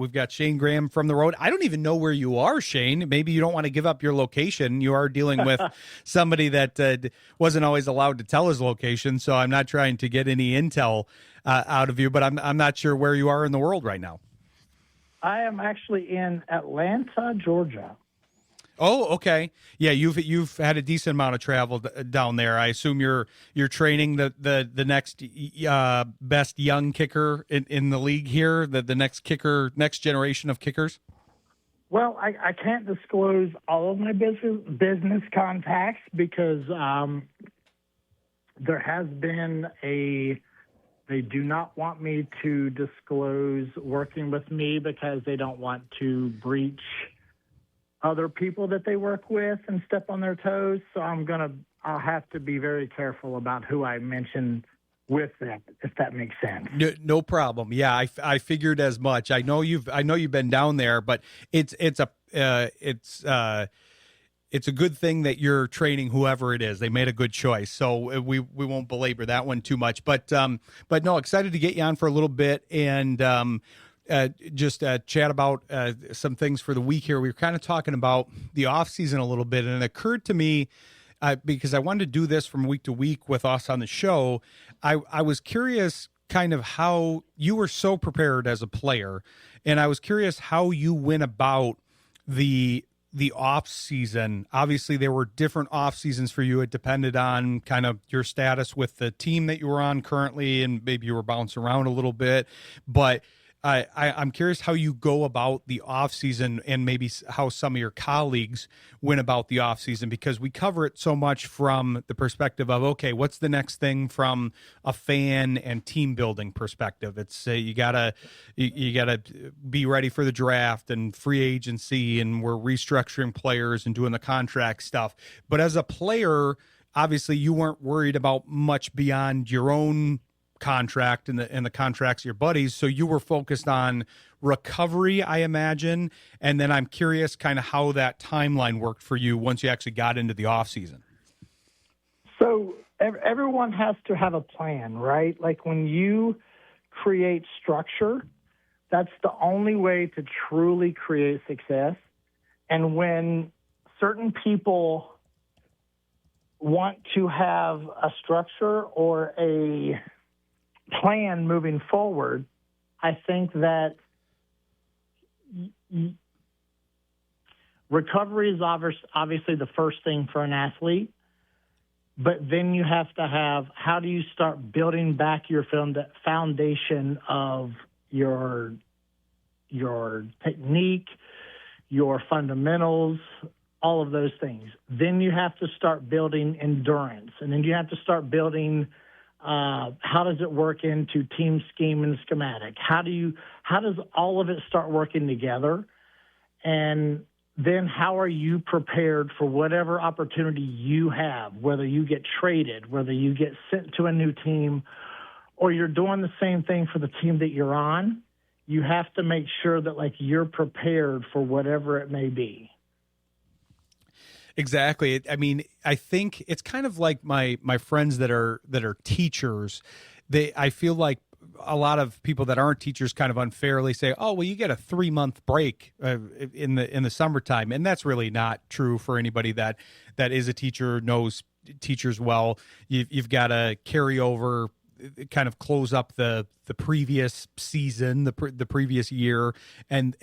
We've got Shayne Graham from the road. I don't even know where you are, Shayne. Maybe you don't want to give up your location. You are dealing with somebody that wasn't always allowed to tell his location, so I'm not trying to get any intel out of you, but I'm not sure where you are in the world right now. I am actually in Atlanta, Georgia. Oh, okay. Yeah, you've had a decent amount of travel down there. I assume you're training the next best young kicker in the league here, the next generation of kickers. Well, I can't disclose all of my business contacts because there has been they do not want me to disclose working with me because they don't want to breach other people that they work with and step on their toes. So I'll have to be very careful about who I mention with that, if that makes sense. No problem. Yeah, I figured as much. I know you've been down there, but it's a good thing that you're training whoever it is. They made a good choice, so we won't belabor that one too much. But no, excited to get you on for a little bit and just chat about some things for the week here. We were kind of talking about the off season a little bit, and it occurred to me because I wanted to do this from week to week with us on the show. I was curious kind of how you were so prepared as a player, and I was curious how you went about the off season. Obviously there were different off seasons for you. It depended on kind of your status with the team that you were on currently, and maybe you were bouncing around a little bit, but I'm curious how you go about the off season and maybe how some of your colleagues went about the off season, because we cover it so much from the perspective of, okay, what's the next thing from a fan and team building perspective? It's you gotta be ready for the draft and free agency, and we're restructuring players and doing the contract stuff. But as a player, obviously you weren't worried about much beyond your own contract and the contracts of your buddies, so you were focused on recovery, I imagine. And then I'm curious kind of how that timeline worked for you once you actually got into the off season. So everyone has to have a plan, right? Like when you create structure, that's the only way to truly create success. And when certain people want to have a structure or a plan moving forward, I think that recovery is obviously the first thing for an athlete, but then you have to have, how do you start building back your foundation of your technique, your fundamentals, all of those things. Then you have to start building endurance, and then you have to start building how does it work into team scheme and schematic? How does all of it start working together? And then how are you prepared for whatever opportunity you have, whether you get traded, whether you get sent to a new team, or you're doing the same thing for the team that you're on? You have to make sure that like you're prepared for whatever it may be. Exactly. I mean, I think it's kind of like my friends that are teachers. I feel like a lot of people that aren't teachers kind of unfairly say, "Oh, well, you get a 3-month break in the summertime," and that's really not true for anybody that is a teacher, knows teachers well. You've got to carry over, kind of close up the previous season, the previous year, and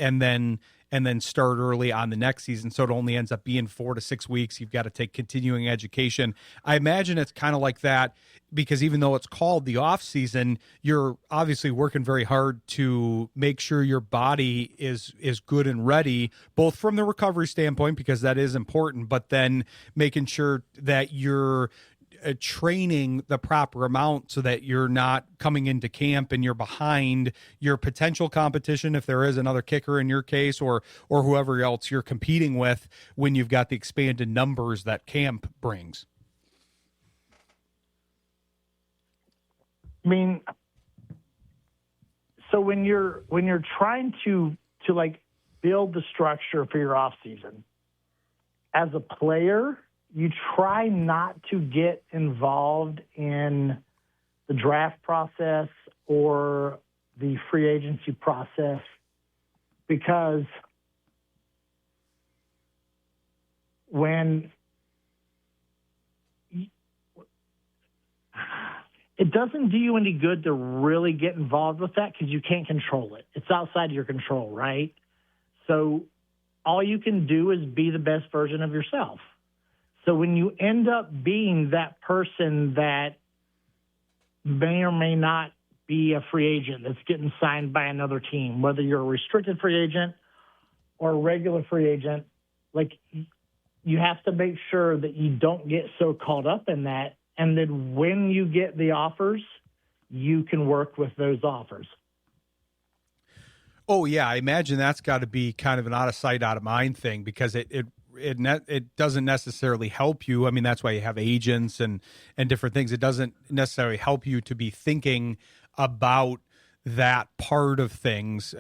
then start early on the next season. So it only ends up being 4 to 6 weeks. You've got to take continuing education. I imagine it's kind of like that, because even though it's called the off season, you're obviously working very hard to make sure your body is good and ready, both from the recovery standpoint, because that is important, but then making sure that you're training the proper amount so that you're not coming into camp and you're behind your potential competition, if there is another kicker in your case, or whoever else you're competing with, when you've got the expanded numbers that camp brings. I mean, so when you're trying to like build the structure for your off season, as a player, you try not to get involved in the draft process or the free agency process because when it doesn't do you any good to really get involved with that because you can't control it. It's outside of your control, right? So all you can do is be the best version of yourself. So when you end up being that person that may or may not be a free agent that's getting signed by another team, whether you're a restricted free agent or a regular free agent, like you have to make sure that you don't get so caught up in that. And then when you get the offers, you can work with those offers. Oh yeah, I imagine that's got to be kind of an out of sight, out of mind thing, because it doesn't necessarily help you. I mean, that's why you have agents and different things. It doesn't necessarily help you to be thinking about that part of things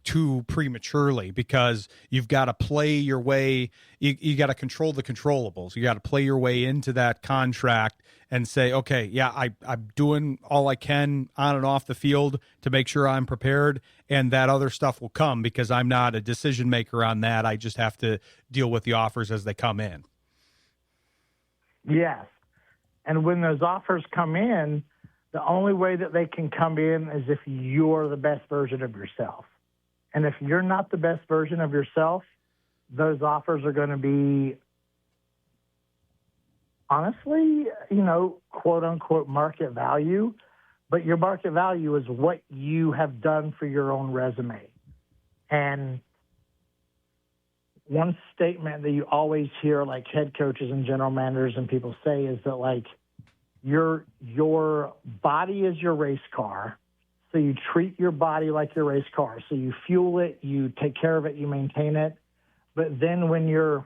too prematurely, because you've got to play your way. You got to control the controllables. You got to play your way into that contract and say, okay, yeah, I'm doing all I can on and off the field to make sure I'm prepared, and that other stuff will come because I'm not a decision maker on that. I just have to deal with the offers as they come in. Yes. And when those offers come in, the only way that they can come in is if you're the best version of yourself. And if you're not the best version of yourself, those offers are going to be, honestly, quote unquote market value, but your market value is what you have done for your own resume. And one statement that you always hear like head coaches and general managers and people say is that like your body is your race car. So you treat your body like your race car. So you fuel it, you take care of it, you maintain it. But then when you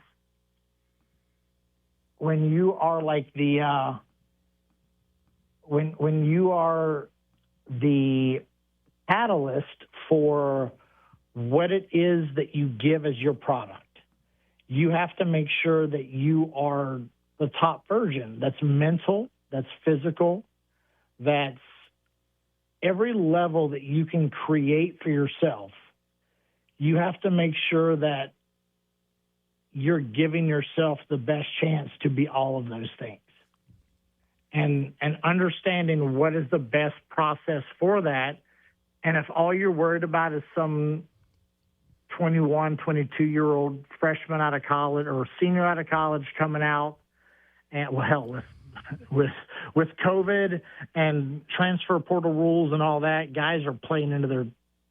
are like the when you are the catalyst for what it is that you give as your product, you have to make sure that you are the top version. That's mental, that's physical, that's every level that you can create for yourself. You have to make sure that you're giving yourself the best chance to be all of those things. And understanding what is the best process for that. And if all you're worried about is some 21, 22-year-old freshman out of college or senior out of college coming out, and well, hell, with COVID and transfer portal rules and all that, guys are playing into their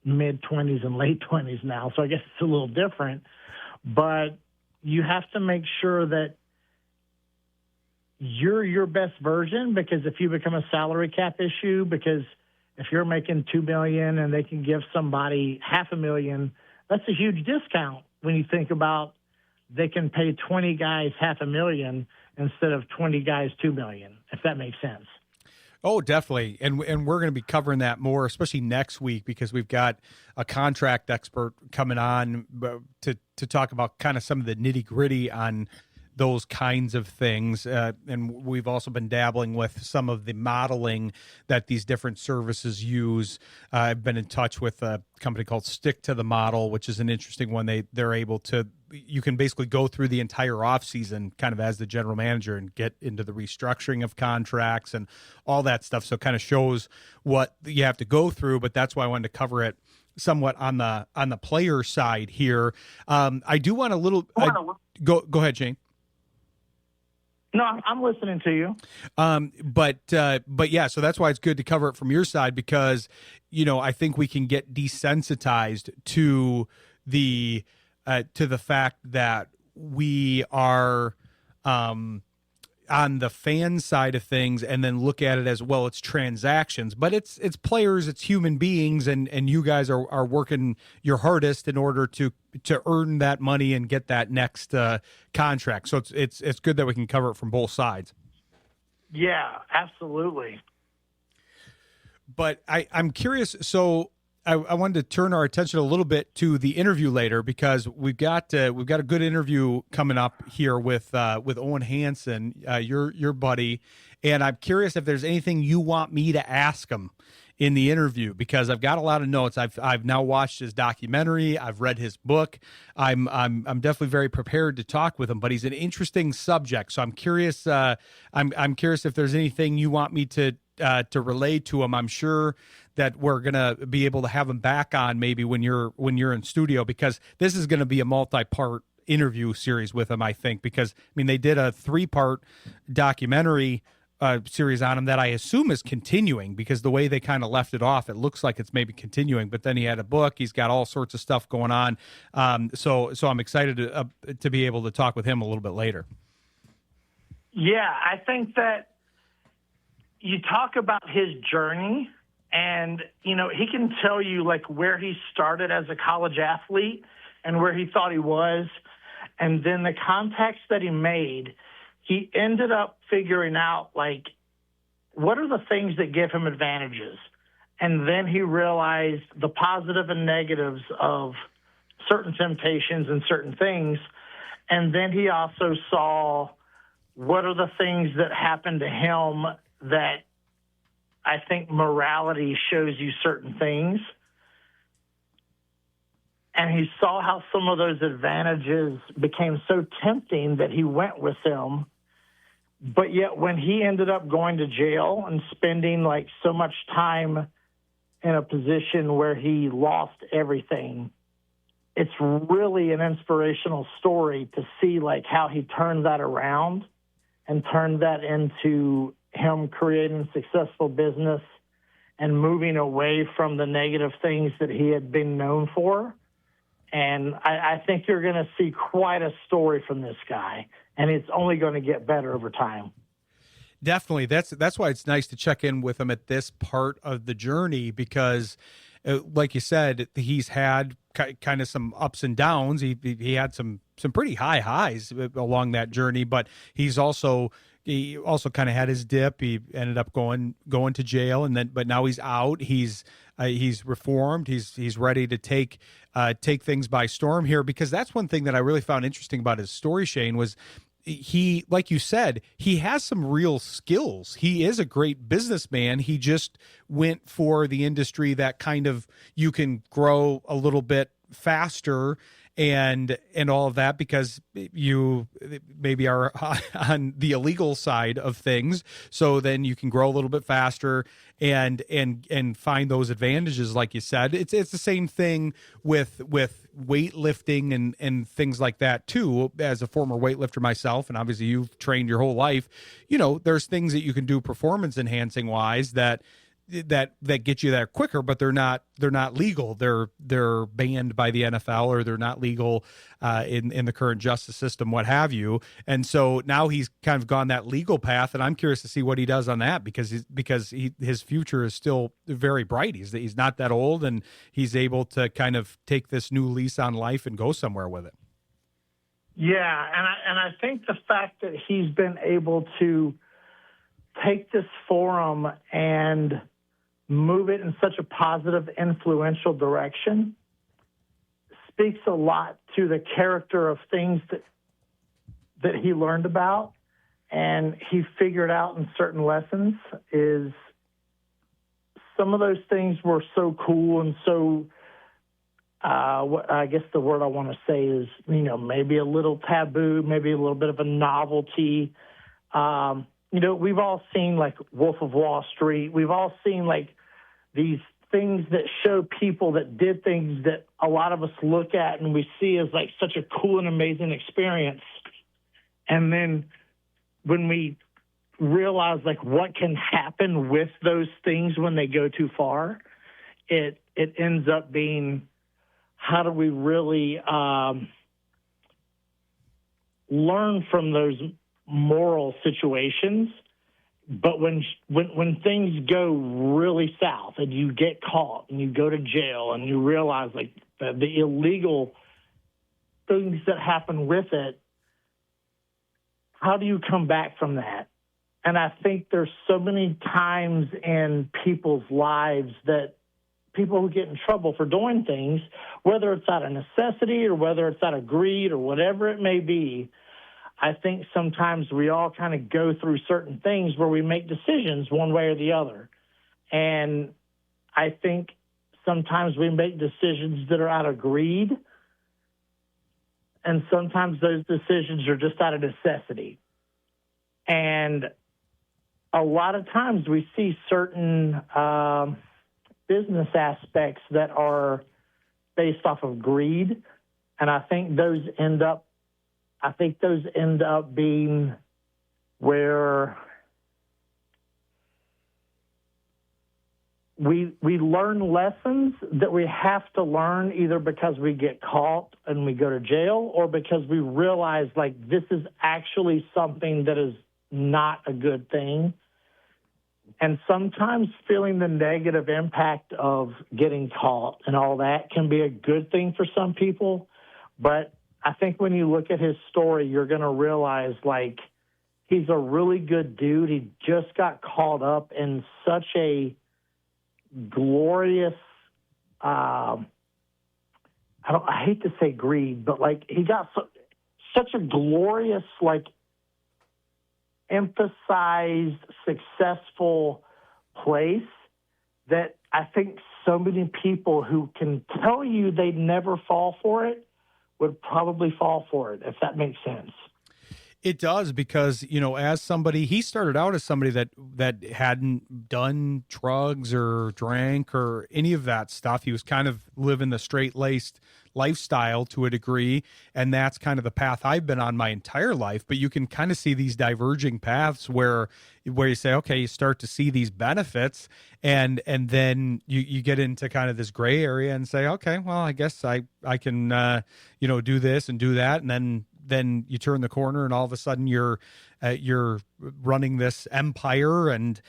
mid-20s and late 20s now. So I guess it's a little different. But you have to make sure that you're your best version, because if you become a salary cap issue, because if you're making $2 million and they can give somebody $500,000, that's a huge discount when you think about they can pay 20 guys $500,000 instead of 20 guys $2 million, if that makes sense. Oh, definitely. And we're going to be covering that more, especially next week, because we've got a contract expert coming on to talk about kind of some of the nitty gritty on those kinds of things. And we've also been dabbling with some of the modeling that these different services use. I've been in touch with a company called Stick to the Model, which is an interesting one. They're able to, you can basically go through the entire offseason kind of as the general manager and get into the restructuring of contracts and all that stuff. So it kind of shows what you have to go through, but that's why I wanted to cover it somewhat on the player side here. I do want a little, go ahead, Shayne. No, I'm listening to you. But yeah, so that's why it's good to cover it from your side, because, I think we can get desensitized to the fact that we are on the fan side of things, and then look at it as, well, it's transactions, but it's players, it's human beings, and you guys are working your hardest in order to earn that money and get that next contract. So it's good that we can cover it from both sides. Yeah, absolutely. But I'm curious. So I wanted to turn our attention a little bit to the interview later, because we've got a good interview coming up here with Owen Hanson, your buddy, and I'm curious if there's anything you want me to ask him in the interview, because I've got a lot of notes. I've now watched his documentary. I've read his book. I'm definitely very prepared to talk with him. But he's an interesting subject, so I'm curious. I'm curious if there's anything you want me to relay to him. I'm sure that we're gonna be able to have him back on maybe when you're in studio, because this is going to be a multi-part interview series with him, I think, because I mean they did a 3-part documentary series on him that I assume is continuing, because the way they kind of left it off, it looks like it's maybe continuing. But then he had a book. He's got all sorts of stuff going on. So I'm excited to be able to talk with him a little bit later. Yeah, I think that you talk about his journey, and, you know, he can tell you, like, where he started as a college athlete and where he thought he was, and then the contacts that he made. He ended up figuring out, like, what are the things that give him advantages? And then he realized the positive and negatives of certain temptations and certain things. And then he also saw what are the things that happened to him that I think morality shows you certain things. And he saw how some of those advantages became so tempting that he went with them. But yet when he ended up going to jail and spending like so much time in a position where he lost everything, it's really an inspirational story to see like how he turned that around and turned that into him creating successful business and moving away from the negative things that he had been known for. And I think you're going to see quite a story from this guy, and it's only going to get better over time. Definitely. That's why it's nice to check in with him at this part of the journey, because like you said, he's had kind of some ups and downs. He had some pretty high highs along that journey, but he also kind of had his dip. He ended up going to jail, but now he's out. He's reformed. He's ready to take things by storm here, because that's one thing that I really found interesting about his story, Shayne, was he, like you said, he has some real skills. He is a great businessman. He just went for the industry that kind of you can grow a little bit faster and all of that, because you maybe are on the illegal side of things. So then you can grow a little bit faster and find those advantages, like you said. It's the same thing with weightlifting and things like that too. As a former weightlifter myself, and obviously you've trained your whole life, you know, there's things that you can do performance enhancing wise that get you there quicker, but they're not legal. They're banned by the NFL, or they're not legal in the current justice system, what have you. And so now he's kind of gone that legal path, and I'm curious to see what he does on that, because his future is still very bright. He's not that old, and he's able to kind of take this new lease on life and go somewhere with it. Yeah, and I think the fact that he's been able to take this forum and move it in such a positive, influential direction speaks a lot to the character of things that he learned about and he figured out in certain lessons. Is some of those things were so cool and so, I guess the word I want to say is, you know, maybe a little taboo, maybe a little bit of a novelty. You know, we've all seen like Wolf of Wall Street. We've all seen like these things that show people that did things that a lot of us look at and we see as like such a cool and amazing experience. And then when we realize like what can happen with those things when they go too far, it ends up being, how do we really learn from those moral situations? But when things go really south and you get caught and you go to jail and you realize like the illegal things that happen with it, how do you come back from that? And I think there's so many times in people's lives that people who get in trouble for doing things, whether it's out of necessity or whether it's out of greed or whatever it may be, I think sometimes we all kind of go through certain things where we make decisions one way or the other. And I think sometimes we make decisions that are out of greed, and sometimes those decisions are just out of necessity. And a lot of times we see certain business aspects that are based off of greed, and I think those end up being where we learn lessons that we have to learn, either because we get caught and we go to jail, or because we realize, like, this is actually something that is not a good thing. And sometimes feeling the negative impact of getting caught and all that can be a good thing for some people. But I think when you look at his story, you're going to realize, like, he's a really good dude. He just got caught up in such a glorious, I hate to say greed, but, like, he got such a glorious, like, emphasized, successful place that I think so many people who can tell you they'd never fall for it would probably fall for it, if that makes sense. It does, because, you know, as somebody, he started out as somebody that hadn't done drugs or drank or any of that stuff. He was kind of living the straight-laced lifestyle to a degree, and that's kind of the path I've been on my entire life. But you can kind of see these diverging paths where you say, okay, you start to see these benefits, and then you get into kind of this gray area and say, okay, well, I guess I can do this and do that, and then you turn the corner and all of a sudden you're running this empire, and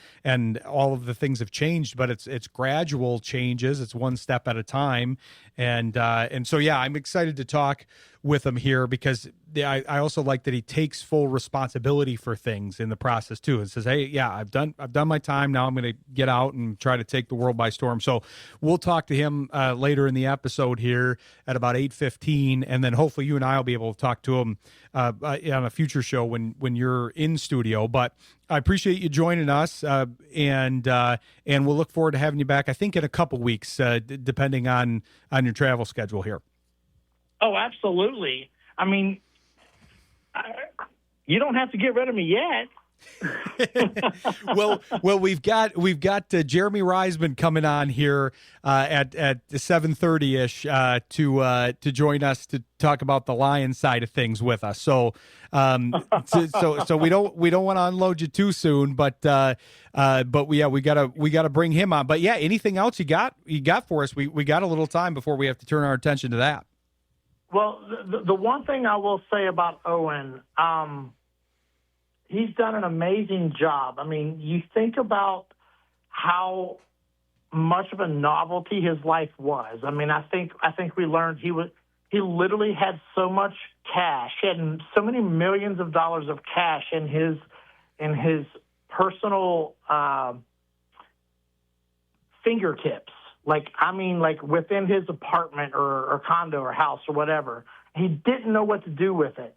all of the things have changed, but it's gradual changes. It's one step at a time. And so, yeah, I'm excited to talk with him here, because I also like that he takes full responsibility for things in the process too, and says, hey, yeah, I've done my time. Now I'm going to get out and try to take the world by storm. So we'll talk to him later in the episode here at about 8:15, and then hopefully you and I will be able to talk to him on a future show when you're in studio. But I appreciate you joining us, and we'll look forward to having you back, I think, in a couple weeks, depending on your travel schedule here. Oh, absolutely. I mean, you don't have to get rid of me yet. well, we've got Jeremy Reisman coming on here at 7:30 ish to join us to talk about the Lions side of things with us. So so we don't want to unload you too soon, but we gotta bring him on. But yeah, anything else you got for us? We got a little time before we have to turn our attention to that. Well, the one thing I will say about Owen, he's done an amazing job. I mean, you think about how much of a novelty his life was. I mean, I think we learned he literally had so much cash. He had so many millions of dollars of cash in his personal fingertips. Like within his apartment or condo or house or whatever. He didn't know what to do with it.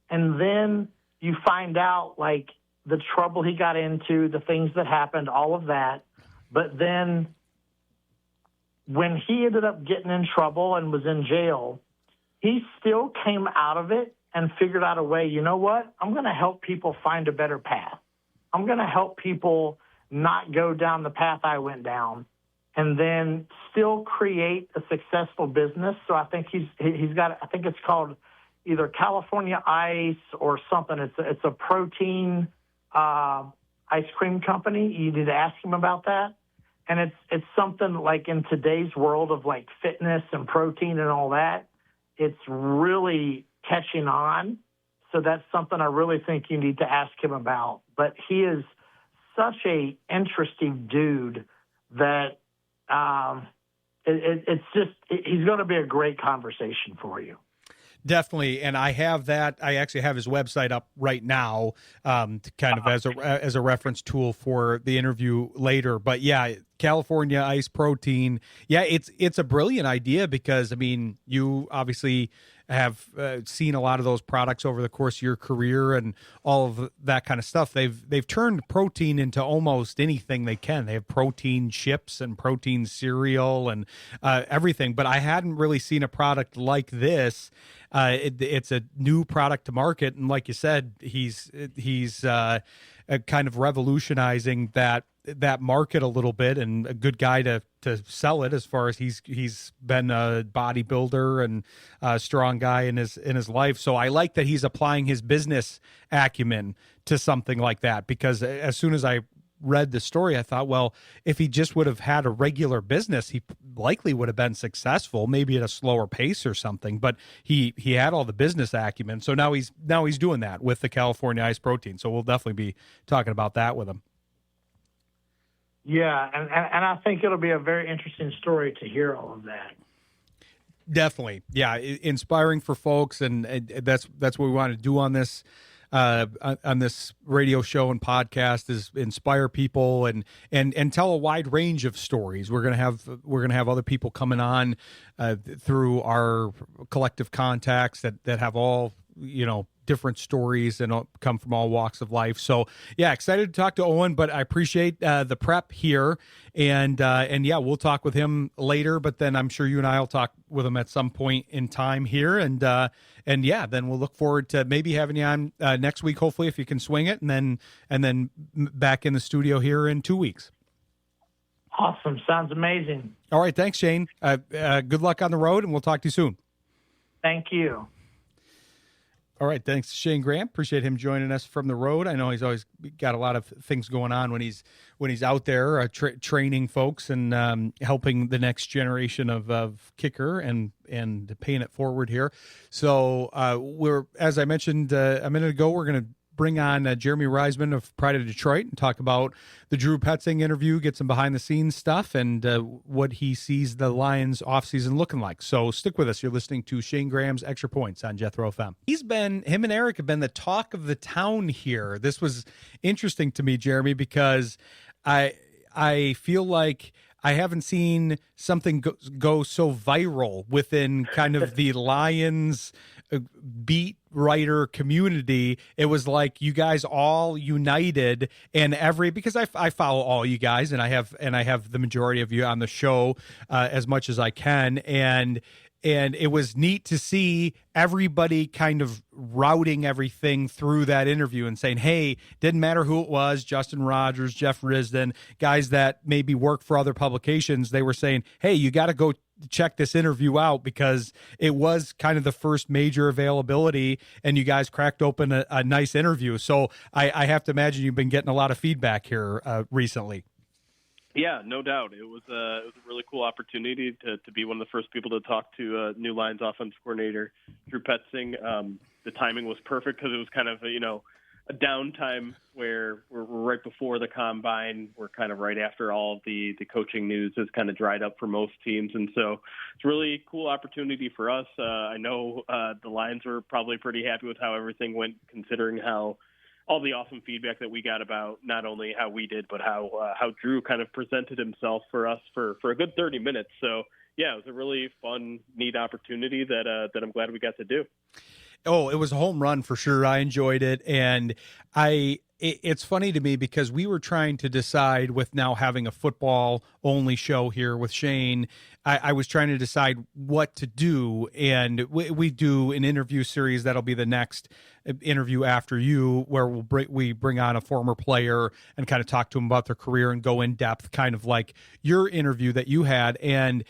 And then you find out, like, the trouble he got into, the things that happened, all of that. But then when he ended up getting in trouble and was in jail, he still came out of it and figured out a way, you know what? I'm going to help people find a better path. I'm going to help people not go down the path I went down, and then still create a successful business. So I think he's got, I think it's called either California Ice or something. It's a protein ice cream company. You need to ask him about that. And it's something like, in today's world of, like, fitness and protein and all that, it's really catching on. So that's something I really think you need to ask him about. But he is such a interesting dude that it's just, he's going to be a great conversation for you. Definitely, and I have that. I actually have his website up right now, to kind of as a reference tool for the interview later. But yeah, California Ice Protein. Yeah, it's a brilliant idea because, I mean, you obviously have seen a lot of those products over the course of your career and all of that kind of stuff. They've turned protein into almost anything they can. They have protein chips and protein cereal and everything, but I hadn't really seen a product like this. It's a new product to market, and like you said, he's kind of revolutionizing that market a little bit, and a good guy to sell it, as far as he's been a bodybuilder and a strong guy in his life. So I like that he's applying his business acumen to something like that, because as soon as I read the story, I thought, well, if he just would have had a regular business, he likely would have been successful, maybe at a slower pace or something, but he had all the business acumen. So now he's doing that with the California Ice Protein. So we'll definitely be talking about that with him. Yeah, and I think it'll be a very interesting story to hear all of that. Definitely. Yeah, inspiring for folks, and that's what we want to do on this radio show and podcast, is inspire people and tell a wide range of stories. We're gonna have other people coming on through our collective contacts that have all, different stories and come from all walks of life. So yeah, excited to talk to Owen, but I appreciate the prep here, and yeah, we'll talk with him later, but then I'm sure you and I will talk with him at some point in time here. And yeah, then we'll look forward to maybe having you on next week, hopefully, if you can swing it, and then back in the studio here in 2 weeks. Awesome. Sounds amazing. All right. Thanks, Shayne. Good luck on the road, and we'll talk to you soon. Thank you. All right, thanks to Shayne Graham. Appreciate him joining us from the road. I know he's always got a lot of things going on when he's out there training folks and helping the next generation of kicker and paying it forward here. So as I mentioned a minute ago, we're going to bring on Jeremy Reisman of Pride of Detroit and talk about the Drew Petzing interview, get some behind-the-scenes stuff, and what he sees the Lions offseason looking like. So stick with us. You're listening to Shayne Graham's Extra Points on Jethro FM. Him and Eric have been the talk of the town here. This was interesting to me, Jeremy, because I feel like I haven't seen something go so viral within kind of the Lions beat writer community. It was like you guys all united, and because I follow all you guys, and I have the majority of you on the show as much as I can, and it was neat to see everybody kind of routing everything through that interview and saying, hey, didn't matter who it was, Justin Rogers, Jeff Risdon, guys that maybe work for other publications, they were saying, hey, you got to go check this interview out, because it was kind of the first major availability, and you guys cracked open a nice interview. So I have to imagine you've been getting a lot of feedback here recently. Yeah, no doubt. It was a really cool opportunity to be one of the first people to talk to new Lions offensive coordinator Drew Petzing. The timing was perfect because it was kind of a downtime where we're right before the combine. We're kind of right after all of the coaching news has kind of dried up for most teams. And so it's a really cool opportunity for us. I know the Lions were probably pretty happy with how everything went, considering how all the awesome feedback that we got about not only how we did, but how Drew kind of presented himself for us for a good 30 minutes. So yeah, it was a really fun, neat opportunity that I'm glad we got to do. Oh, it was a home run for sure. I enjoyed it. And it's funny to me because we were trying to decide, with now having a football only show here with Shayne, I was trying to decide what to do. And we do an interview series that'll be the next interview after you, where we bring on a former player and kind of talk to them about their career and go in depth, kind of like your interview that you had. And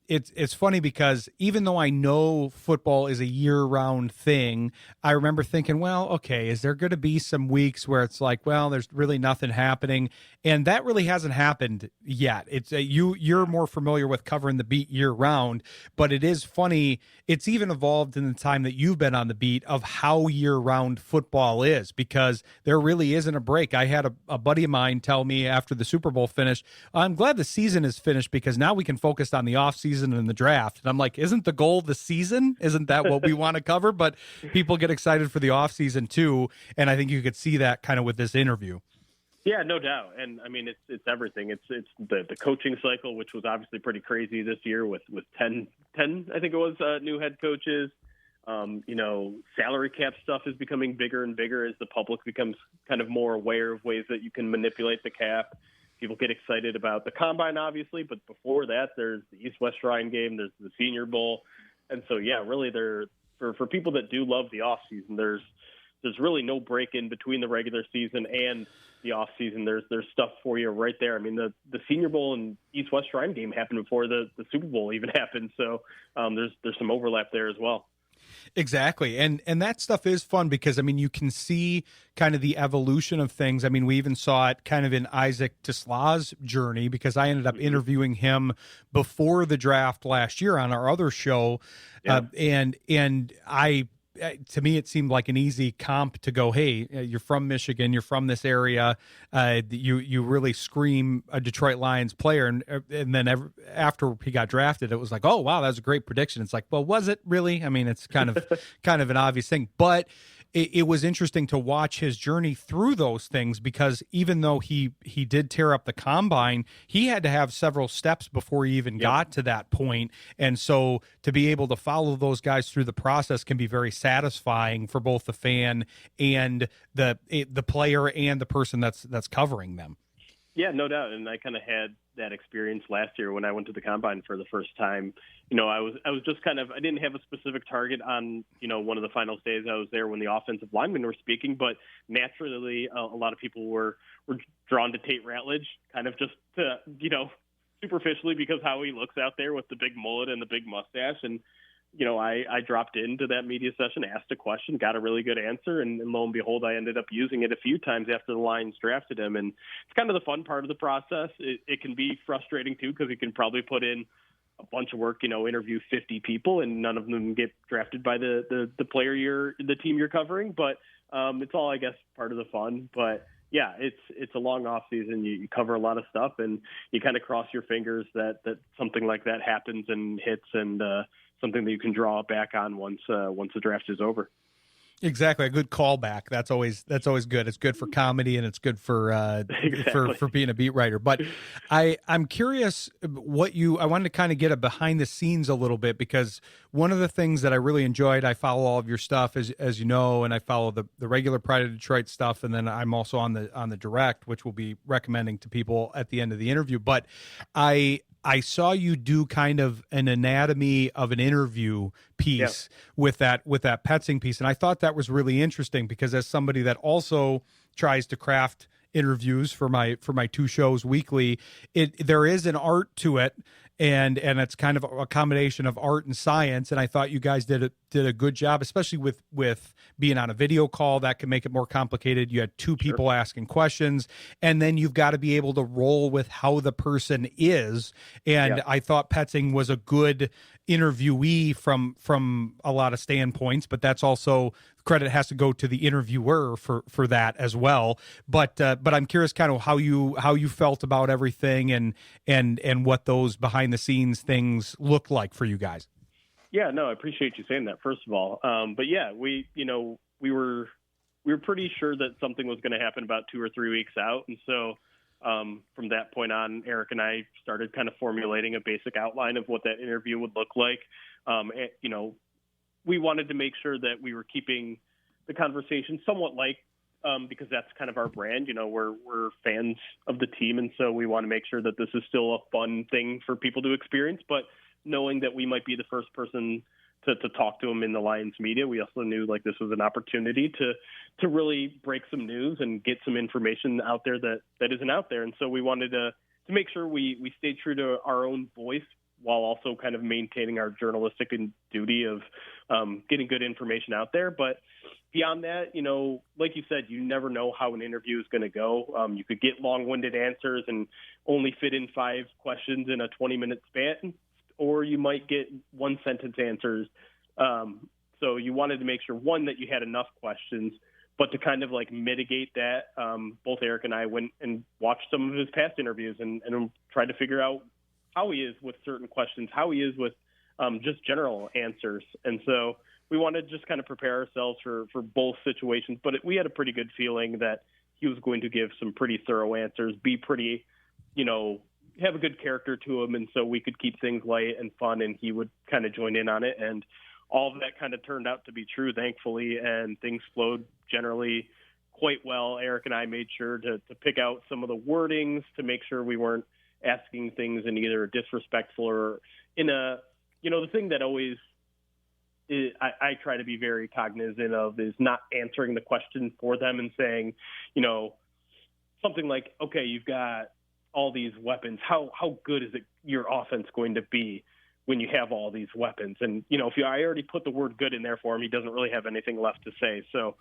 It's funny because even though I know football is a year-round thing, I remember thinking, well, okay, is there going to be some weeks where it's like, well, there's really nothing happening? And that really hasn't happened yet. It's you're more familiar with covering the beat year-round, but it is funny. It's even evolved in the time that you've been on the beat of how year-round football is, because there really isn't a break. I had a buddy of mine tell me after the Super Bowl finished, I'm glad the season is finished because now we can focus on the offseason and the draft. And I'm like, isn't the goal the season? Isn't that what we want to cover? But people get excited for the offseason too. And I think you could see that kind of with this interview. Yeah, no doubt. And I mean, it's everything. It's the coaching cycle, which was obviously pretty crazy this year with 10 I think it was, new head coaches. Salary cap stuff is becoming bigger and bigger as the public becomes kind of more aware of ways that you can manipulate the cap. People get excited about the combine, obviously, but before that, there's the East-West Shrine game, there's the Senior Bowl. And so, yeah, really for people that do love the off season, there's really no break in between the regular season and the off season. There's stuff for you right there. I mean, the Senior Bowl and East-West Shrine game happened before the Super Bowl even happened. So there's some overlap there as well. Exactly. And that stuff is fun because, I mean, you can see kind of the evolution of things. I mean, we even saw it kind of in Isaac Tesla's journey because I ended up interviewing him before the draft last year on our other show. Yeah. To me, it seemed like an easy comp to go, hey, you're from Michigan, you're from this area, you really scream a Detroit Lions player, and then after he got drafted, it was like, oh wow, that was a great prediction. It's like, well, was it really? I mean, it's kind of an obvious thing, but it was interesting to watch his journey through those things because even though he did tear up the combine, he had to have several steps before he even got to that point. And so to be able to follow those guys through the process can be very satisfying for both the fan and the player and the person that's covering them. Yeah, no doubt. And I kind of had that experience last year when I went to the combine for the first time. I was just I didn't have a specific target on, one of the final days I was there when the offensive linemen were speaking, but naturally a lot of people were drawn to Tate Ratledge kind of just to, superficially because how he looks out there with the big mullet and the big mustache. And, I dropped into that media session, asked a question, got a really good answer, and lo and behold, I ended up using it a few times after the Lions drafted him. And it's kind of the fun part of the process. It can be frustrating, too, because you can probably put in a bunch of work, interview 50 people, and none of them get drafted by the the team you're covering. But it's all, I guess, part of the fun. But yeah, it's a long off season. You cover a lot of stuff, and you kind of cross your fingers that something like that happens and hits, and something that you can draw back on once the draft is over. Exactly, a good callback. That's always good. It's good for comedy and it's good for Exactly. for being a beat writer. But I'm curious I wanted to kind of get a behind the scenes a little bit because one of the things that I really enjoyed, I follow all of your stuff as you know, and I follow the regular Pride of Detroit stuff, and then I'm also on the direct, which we'll be recommending to people at the end of the interview. But I saw you do kind of an anatomy of an interview piece with that Petzing piece. And I thought that was really interesting because as somebody that also tries to craft interviews for my two shows weekly, there is an art to it. And it's kind of a combination of art and science. And I thought you guys did a good job, especially with being on a video call. That can make it more complicated. You had two people asking questions, and then you've got to be able to roll with how the person is. And I thought Petzing was a good interviewee from a lot of standpoints, but that's also credit has to go to the interviewer for that as well. But I'm curious kind of how you felt about everything and what those behind the scenes things looked like for you guys. Yeah, no, I appreciate you saying that, first of all. But yeah, we were pretty sure that something was going to happen about 2 or 3 weeks out. And so from that point on, Eric and I started kind of formulating a basic outline of what that interview would look like. We wanted to make sure that we were keeping the conversation somewhat light, because that's kind of our brand. We're fans of the team, and so we want to make sure that this is still a fun thing for people to experience. But knowing that we might be the first person to talk to them in the Lions media, we also knew like this was an opportunity to really break some news and get some information out there that isn't out there. And so we wanted to make sure we stayed true to our own voice while also kind of maintaining our journalistic duty of getting good information out there. But beyond that, like you said, you never know how an interview is going to go. You could get long-winded answers and only fit in 5 questions in a 20-minute span, or you might get one-sentence answers. So you wanted to make sure, one, that you had enough questions, but to kind of like mitigate that, both Eric and I went and watched some of his past interviews and tried to figure out how he is with certain questions, how he is with just general answers. And so we wanted to just kind of prepare ourselves for both situations. But we had a pretty good feeling that he was going to give some pretty thorough answers, be pretty, have a good character to him, and so we could keep things light and fun, and he would kind of join in on it. And all of that kind of turned out to be true, thankfully, and things flowed generally quite well. Eric and I made sure to pick out some of the wordings to make sure we weren't asking things in either a disrespectful or in a, the thing that always I try to be very cognizant of is not answering the question for them and saying, something like, okay, you've got all these weapons. How good is it your offense going to be when you have all these weapons? And, if I already put the word good in there for him, he doesn't really have anything left to say. So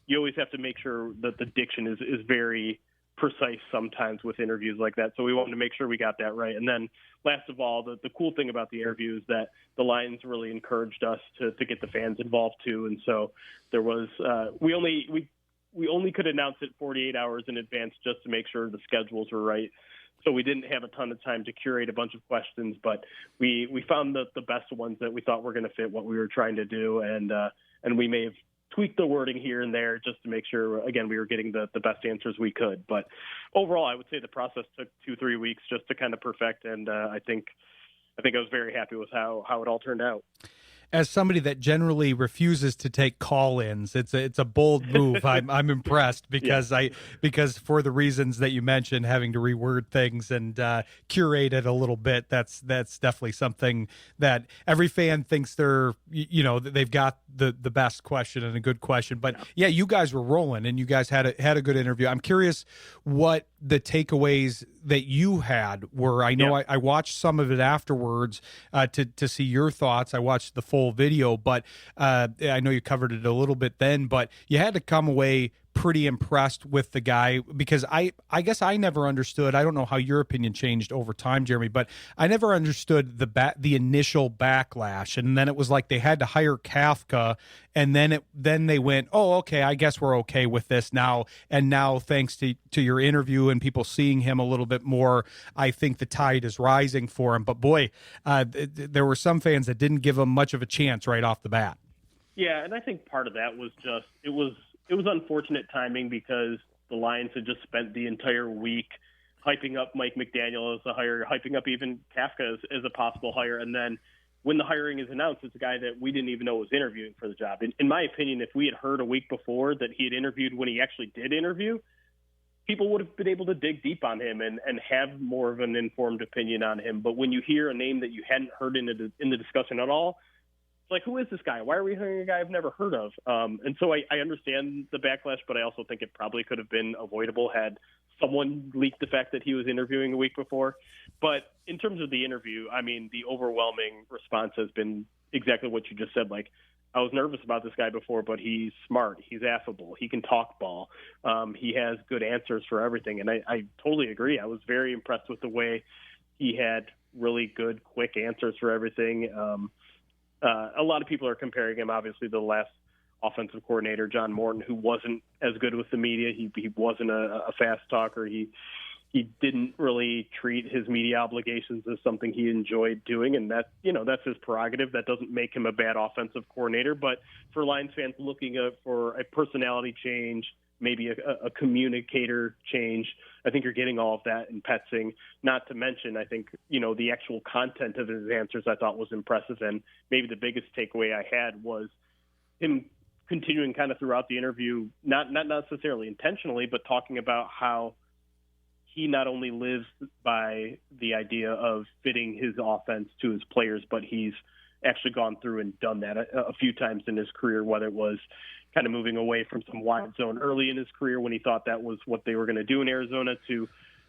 you always have to make sure that the diction is very precise sometimes with interviews like that. So we wanted to make sure we got that right. And then last of all, the cool thing about the interview is that the Lions really encouraged us to get the fans involved too. And so there was, we only could announce it 48 hours in advance just to make sure the schedules were right. So we didn't have a ton of time to curate a bunch of questions, but we found the best ones that we thought were going to fit what we were trying to do. And we may have tweaked the wording here and there just to make sure, again, we were getting the best answers we could. But overall, I would say the process took 2-3 weeks just to kind of perfect. And I think I was very happy with how it all turned out. As somebody that generally refuses to take call-ins, it's a bold move. I'm impressed because because for the reasons that you mentioned, having to reword things and curate it a little bit. That's definitely something that every fan thinks they've got the best question and a good question. But yeah, you guys were rolling and you guys had a good interview. I'm curious what the takeaways that you had were. I know I watched some of it afterwards to see your thoughts. I watched the full video, but I know you covered it a little bit then, but you had to come away pretty impressed with the guy because I guess I never understood. I don't know how your opinion changed over time, Jeremy, but I never understood the initial backlash. And then it was like they had to hire Kafka, and then they went, oh, okay, I guess we're okay with this now. And now, thanks to your interview and people seeing him a little bit more, I think the tide is rising for him. But boy, there were some fans that didn't give him much of a chance right off the bat. Yeah, and I think part of that was just it was unfortunate timing because the Lions had just spent the entire week hyping up Mike McDaniel as a hire, hyping up even Kafka as a possible hire. And then when the hiring is announced, it's a guy that we didn't even know was interviewing for the job. In my opinion, if we had heard a week before that he had interviewed when he actually did interview, people would have been able to dig deep on him and have more of an informed opinion on him. But when you hear a name that you hadn't heard in the discussion at all, it's like, who is this guy? Why are we hiring a guy I've never heard of? And so I understand the backlash, but I also think it probably could have been avoidable had someone leaked the fact that he was interviewing a week before. But in terms of the interview, I mean, the overwhelming response has been exactly what you just said. Like, I was nervous about this guy before, but he's smart. He's affable. He can talk ball. He has good answers for everything. And I totally agree. I was very impressed with the way he had really good, quick answers for everything. A lot of people are comparing him, obviously, to the last offensive coordinator, John Morton, who wasn't as good with the media. He wasn't a fast talker. He didn't really treat his media obligations as something he enjoyed doing, and that's his prerogative. That doesn't make him a bad offensive coordinator. But for Lions fans looking for a personality change, maybe a communicator change, I think you're getting all of that in Petzing. Not to mention, I think, the actual content of his answers I thought was impressive. And maybe the biggest takeaway I had was him continuing kind of throughout the interview, not necessarily intentionally, but talking about how he not only lives by the idea of fitting his offense to his players, but he's actually gone through and done that a few times in his career, whether it was kind of moving away from some wide zone early in his career when he thought that was what they were going to do in Arizona, to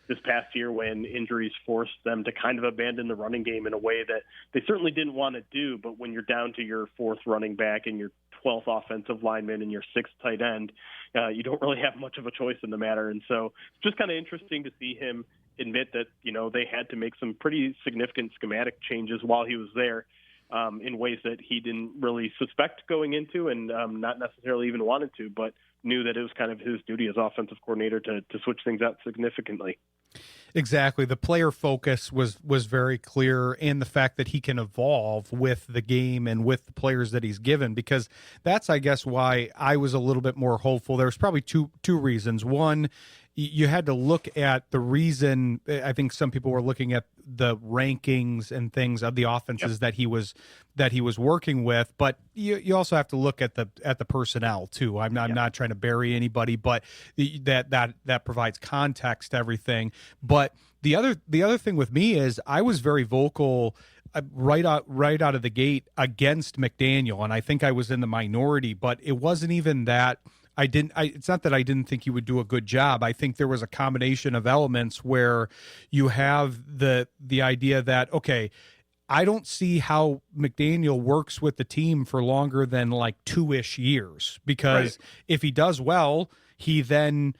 this past year when injuries forced them to kind of abandon the running game in a way that they certainly didn't want to do. But when you're down to your fourth running back and your 12th offensive lineman and your sixth tight end, you don't really have much of a choice in the matter. And so it's just kind of interesting to see him admit that, they had to make some pretty significant schematic changes while he was there, in ways that he didn't really suspect going into and not necessarily even wanted to, but knew that it was kind of his duty as offensive coordinator to switch things out significantly. Exactly. The player focus was very clear, and the fact that he can evolve with the game and with the players that he's given, because that's, I guess, why I was a little bit more hopeful. There's probably two reasons. One, you had to look at the reason. I think some people were looking at the rankings and things of the offenses that he was working with, but you also have to look at the personnel too. I'm not trying to bury anybody, but that provides context to everything. But the other thing with me is I was very vocal right out of the gate against McDaniel, and I think I was in the minority, but it wasn't even that. It's not that I didn't think he would do a good job. I think there was a combination of elements where you have the idea that, okay, I don't see how McDaniel works with the team for longer than like 2-ish years, because if he does well, he then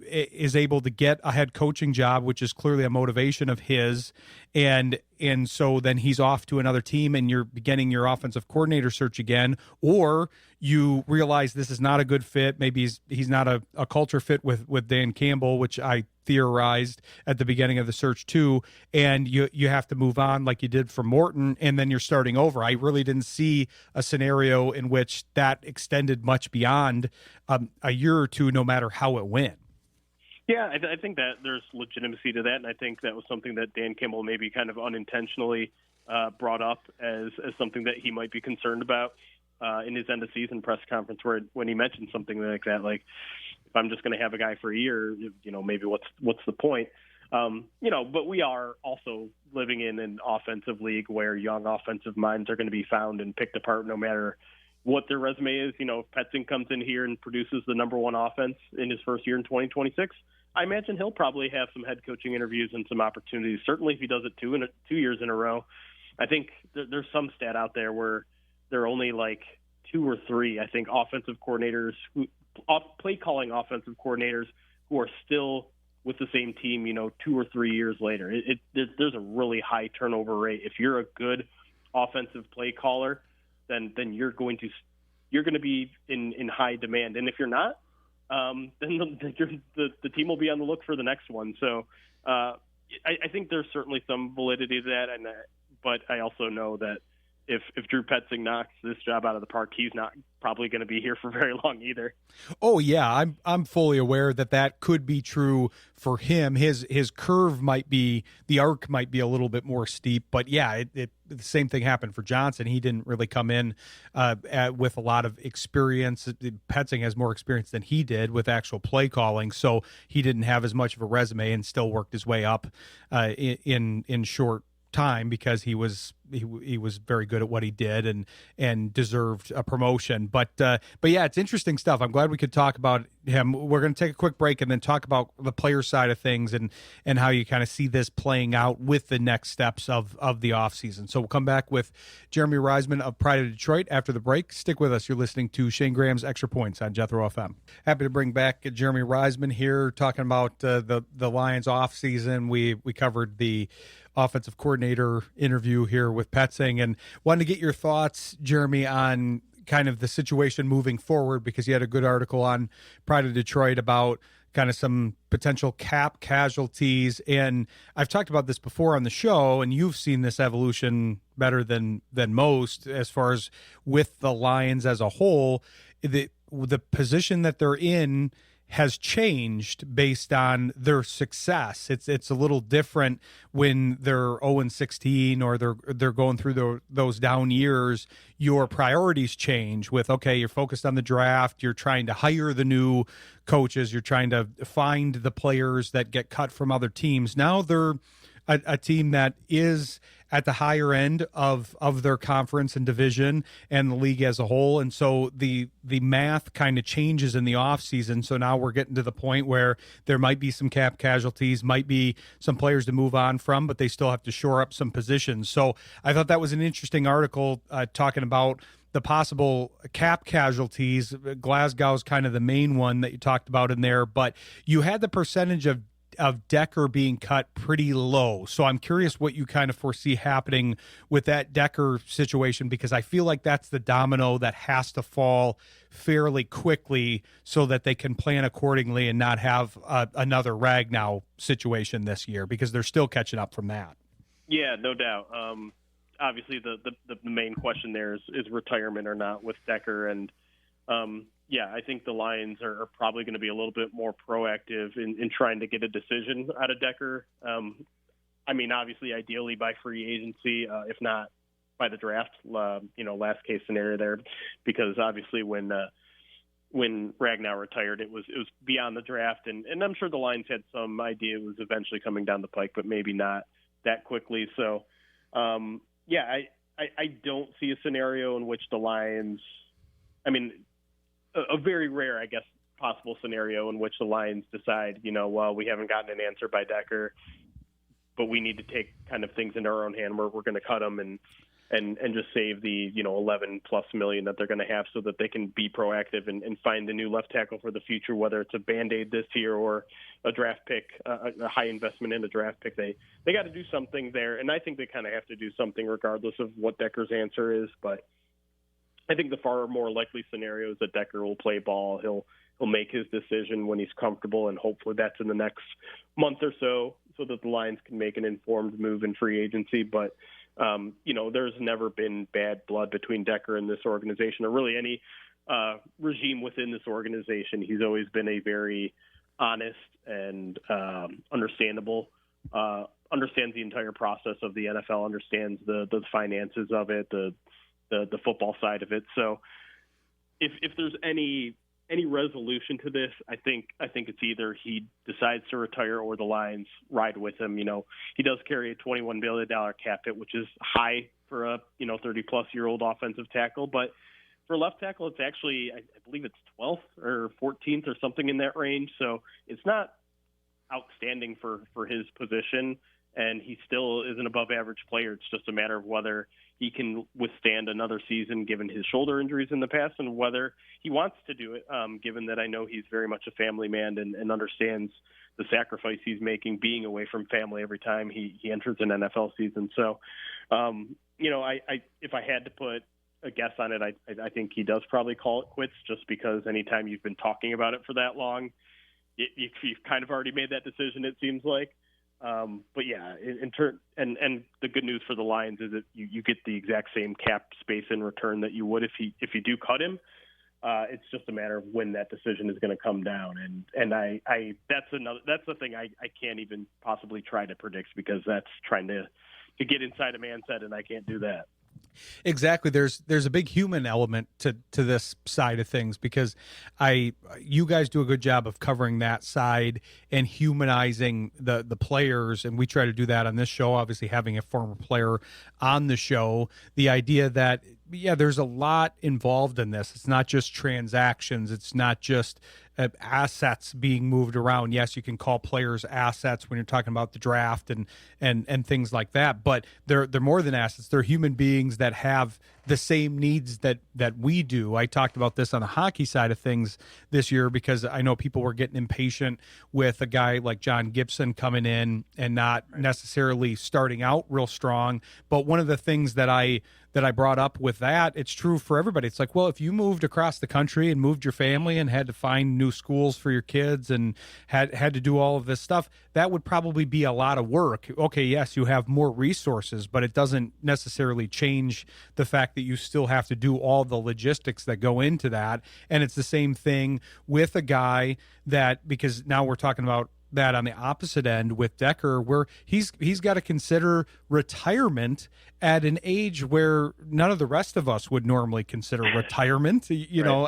is able to get a head coaching job, which is clearly a motivation of his. And so then he's off to another team and you're beginning your offensive coordinator search again, or you realize this is not a good fit. Maybe he's not a culture fit with Dan Campbell, which I theorized at the beginning of the search too. And you have to move on like you did for Morton, and then you're starting over. I really didn't see a scenario in which that extended much beyond a year or two, no matter how it went. Yeah, I think that there's legitimacy to that, and I think that was something that Dan Campbell maybe kind of unintentionally brought up as something that he might be concerned about in his end-of-season press conference, when he mentioned something like that, like, if I'm just going to have a guy for a year, maybe what's the point? But we are also living in an offensive league where young offensive minds are going to be found and picked apart no matter what their resume is. If Petzing comes in here and produces the number one offense in his first year in 2026, I imagine he'll probably have some head coaching interviews and some opportunities. Certainly if he does it 2 years in a row. I think there's some stat out there where there are only like 2 or 3, I think, offensive coordinators, play calling offensive coordinators who are still with the same team, 2 or 3 years later. There's a really high turnover rate. If you're a good offensive play caller, then you're going to be in high demand. And if you're not, then the team will be on the look for the next one. So I think there's certainly some validity to that, but I also know that if Drew Petzing knocks this job out of the park, he's not probably going to be here for very long either. Oh yeah, I'm fully aware that could be true for him. His curve the arc might be a little bit more steep, but yeah, the same thing happened for Johnson. He didn't really come in with a lot of experience. Petzing has more experience than he did with actual play calling, so he didn't have as much of a resume and still worked his way up in short time, because he was very good at what he did and deserved a promotion. But yeah, it's interesting stuff. I'm glad we could talk about him. We're going to take a quick break and then talk about the player side of things and how you kind of see this playing out with the next steps of the offseason. So we'll come back with Jeremy Reisman of Pride of Detroit after the break. Stick with us. You're listening to Shayne Graham's Extra Points on Jethro FM. Happy to bring back Jeremy Reisman here, talking about the Lions offseason. We covered the offensive coordinator interview here with Petzing, and wanted to get your thoughts, Jeremy, on kind of the situation moving forward, because you had a good article on Pride of Detroit about kind of some potential cap casualties. And I've talked about this before on the show, and you've seen this evolution better than most as far as with the Lions as a whole. The position that they're in has changed based on their success. It's a little different when they're 0-16 or they're going through those down years. Your priorities change with, okay, you're focused on the draft, you're trying to hire the new coaches, you're trying to find the players that get cut from other teams. Now they're a team that is at the higher end of their conference and division and the league as a whole. And so the math kind of changes in the offseason. So now we're getting to the point where there might be some cap casualties, might be some players to move on from, but they still have to shore up some positions. So I thought that was an interesting article talking about the possible cap casualties. Glasgow's kind of the main one that you talked about in there, but you had the percentage of of Decker being cut pretty low. So I'm curious what you kind of foresee happening with that Decker situation, because I feel like that's the domino that has to fall fairly quickly so that they can plan accordingly and not have another Ragnow situation this year, because they're still catching up from that. Yeah, no doubt. Obviously, the main question there is retirement or not with Decker. And, yeah, I think the Lions are probably going to be a little bit more proactive in trying to get a decision out of Decker. I mean, obviously, ideally by free agency, if not by the draft, last case scenario there, because obviously when Ragnow retired, it was beyond the draft. And I'm sure the Lions had some idea it was eventually coming down the pike, but maybe not that quickly. So, I don't see a scenario in which the Lions, a very rare, I guess, possible scenario in which the Lions decide, well, we haven't gotten an answer by Decker, but we need to take kind of things into our own hand. We're going to cut them and just save the, $11+ million that they're going to have so that they can be proactive and find a new left tackle for the future, whether it's a Band-Aid this year or a draft pick, a high investment in a draft pick. They got to do something there. And I think they kind of have to do something regardless of what Decker's answer is. But I think the far more likely scenario is that Decker will play ball. He'll make his decision when he's comfortable, and hopefully that's in the next month or so that the Lions can make an informed move in free agency. But there's never been bad blood between Decker and this organization, or really any regime within this organization. He's always been a very honest and understands the entire process of the NFL, understands the finances of it, the football side of it. So if there's any resolution to this, I think it's either he decides to retire or the Lions ride with him. He does carry a $21 billion cap hit, which is high for a 30-plus-year-old offensive tackle. But for left tackle, it's actually, I believe it's 12th or 14th or something in that range. So it's not outstanding for his position, and he still is an above-average player. It's just a matter of whether he can withstand another season given his shoulder injuries in the past, and whether he wants to do it, given that I know he's very much a family man and understands the sacrifice he's making being away from family every time he enters an NFL season. So, if I had to put a guess on it, I think he does probably call it quits, just because anytime you've been talking about it for that long, you've kind of already made that decision, it seems like. But yeah, and the good news for the Lions is that you get the exact same cap space in return that you would if you do cut him. It's just a matter of when that decision is going to come down, and that's the thing I can't even possibly try to predict, because that's trying to get inside a man's head, and I can't do that. Exactly. There's a big human element to this side of things, because you guys do a good job of covering that side and humanizing the players, and we try to do that on this show, obviously having a former player on the show. The idea that, yeah, there's a lot involved in this. It's not just transactions. It's not just assets being moved around. Yes, you can call players assets when you're talking about the draft and things like that, but they're more than assets. They're human beings that have the same needs that we do. I talked about this on the hockey side of things this year, because I know people were getting impatient with a guy like John Gibson coming in and not necessarily starting out real strong. But one of the things that I brought up with that, it's true for everybody. It's like, well, if you moved across the country and moved your family and had to find new schools for your kids and had to do all of this stuff, that would probably be a lot of work. Okay, yes, you have more resources, but it doesn't necessarily change the fact that you still have to do all the logistics that go into that. And it's the same thing with a guy that, because now we're talking about that on the opposite end with Decker, where he's got to consider retirement at an age where none of the rest of us would normally consider retirement. You know,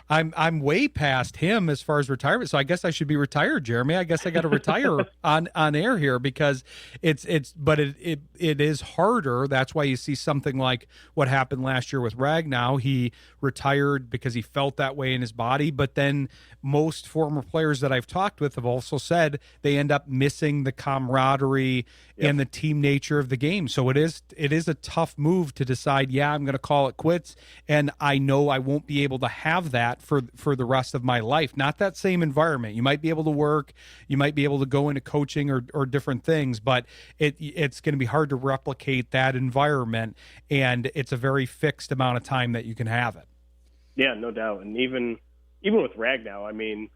I'm way past him as far as retirement. So I guess I should be retired, Jeremy. I guess I got to retire on air here, because it is harder. That's why you see something like what happened last year with Ragnow. He retired because he felt that way in his body. But then most former players that I've talked with have also said they end up missing the camaraderie and the team nature of the game. So it is is a tough move to decide, yeah, I'm going to call it quits, and I know I won't be able to have that for the rest of my life. Not that same environment. You might be able to work, you might be able to go into coaching or different things, but it's going to be hard to replicate that environment, and it's a very fixed amount of time that you can have it. Yeah, no doubt. And even with Ragnow, I mean,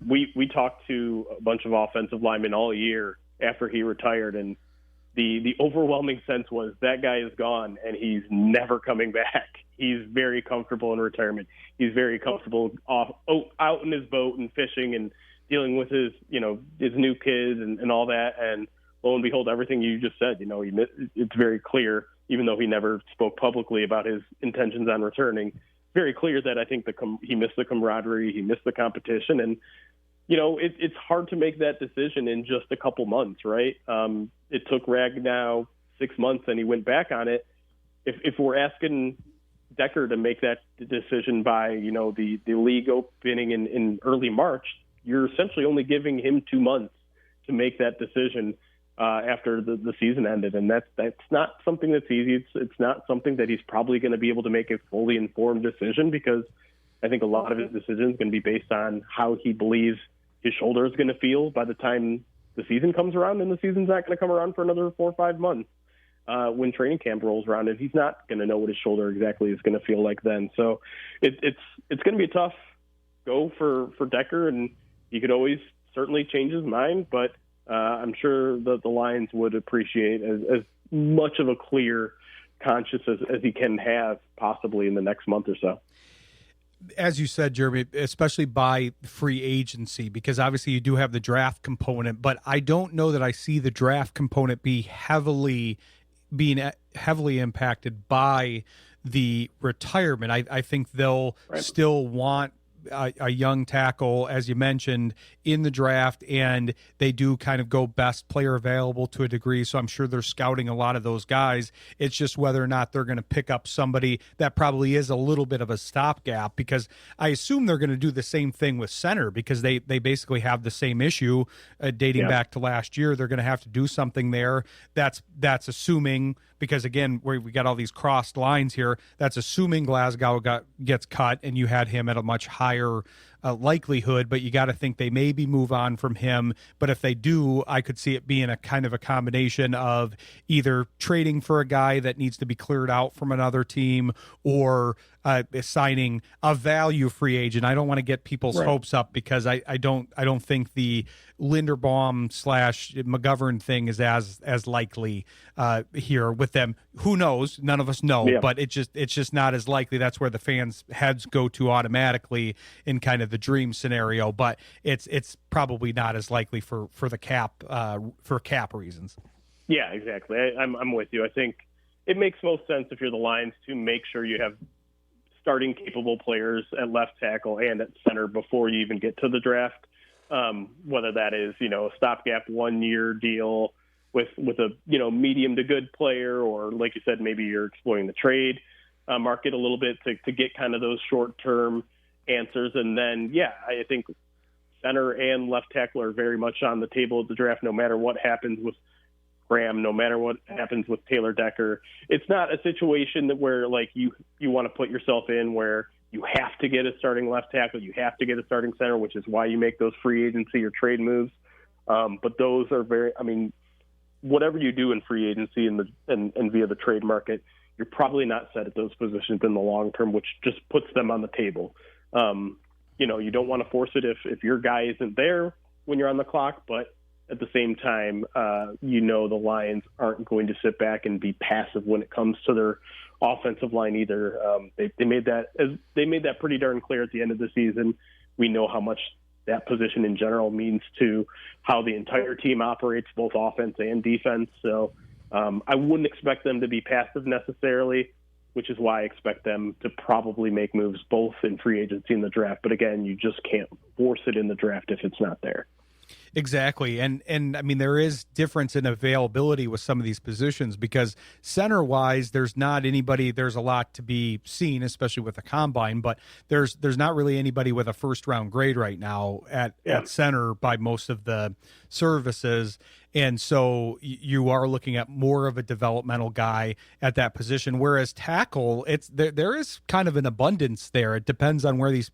we talked to a bunch of offensive linemen all year after he retired, and the overwhelming sense was that guy is gone and he's never coming back. He's very comfortable in retirement. He's very comfortable out in his boat and fishing and dealing with his new kids and all that. And lo and behold, everything you just said, it's very clear, even though he never spoke publicly about his intentions on returning, very clear that I think he missed the camaraderie, he missed the competition, and it's hard to make that decision in just a couple months, right? It took Ragnow 6 months, and he went back on it. If we're asking Decker to make that decision by the league opening in early March, you're essentially only giving him 2 months to make that decision after the season ended, and that's not something that's easy. It's not something that he's probably going to be able to make a fully informed decision, because I think a lot of his decision is going to be based on how he believes his shoulder is going to feel by the time the season comes around, and the season's not going to come around for another 4 or 5 months. When training camp rolls around, and he's not going to know what his shoulder exactly is going to feel like then. So it's going to be a tough go for Decker, and he could always certainly change his mind, but I'm sure that the Lions would appreciate as much of a clear conscience as he can have possibly in the next month or so. As you said, Jeremy, especially by free agency, because obviously you do have the draft component, but I don't know that I see the draft component being heavily impacted by the retirement. I think they'll still want a young tackle, as you mentioned, in the draft, and they do kind of go best player available to a degree, so I'm sure they're scouting a lot of those guys. It's just whether or not they're going to pick up somebody that probably is a little bit of a stopgap, because I assume they're going to do the same thing with center, because they basically have the same issue dating back to last year. They're going to have to do something there. That's assuming, because again, we got all these crossed lines here, that's assuming Glasgow gets cut and you had him at a much higher likelihood, but you got to think they maybe move on from him. But if they do, I could see it being a kind of a combination of either trading for a guy that needs to be cleared out from another team, or signing a value free agent. I don't want to get people's hopes up, because I don't think the Linderbaum / McGovern thing is as likely here with them. Who knows? None of us know, but it's just not as likely. That's where the fans' heads go to automatically in kind of the dream scenario, but it's probably not as likely for the cap reasons. Yeah, exactly. I'm with you. I think it makes most sense if you're the Lions to make sure you have starting capable players at left tackle and at center before you even get to the draft. Whether that is, a stopgap 1 year deal with a, medium to good player, or like you said, maybe you're exploring the trade market a little bit to get kind of those short-term answers. And then, I think center and left tackle are very much on the table at the draft, no matter what happens with Graham, no matter what happens with Taylor Decker. It's not a situation where like you want to put yourself in where you have to get a starting left tackle, you have to get a starting center, which is why you make those free agency or trade moves. But those are whatever you do in free agency and via the trade market, you're probably not set at those positions in the long term, which just puts them on the table. You don't want to force it if your guy isn't there when you're on the clock, but at the same time, the Lions aren't going to sit back and be passive when it comes to their offensive line either. They made that pretty darn clear at the end of the season. We know how much that position in general means to how the entire team operates, both offense and defense. So I wouldn't expect them to be passive necessarily, which is why I expect them to probably make moves both in free agency and the draft. But again, you just can't force it in the draft if it's not there. Exactly. And I mean, there is difference in availability with some of these positions because center wise, there's not anybody, there's a lot to be seen, especially with the combine, but there's not really anybody with a first round grade right now at center by most of the services. And so you are looking at more of a developmental guy at that position. Whereas tackle, it's there is kind of an abundance there. It depends on where these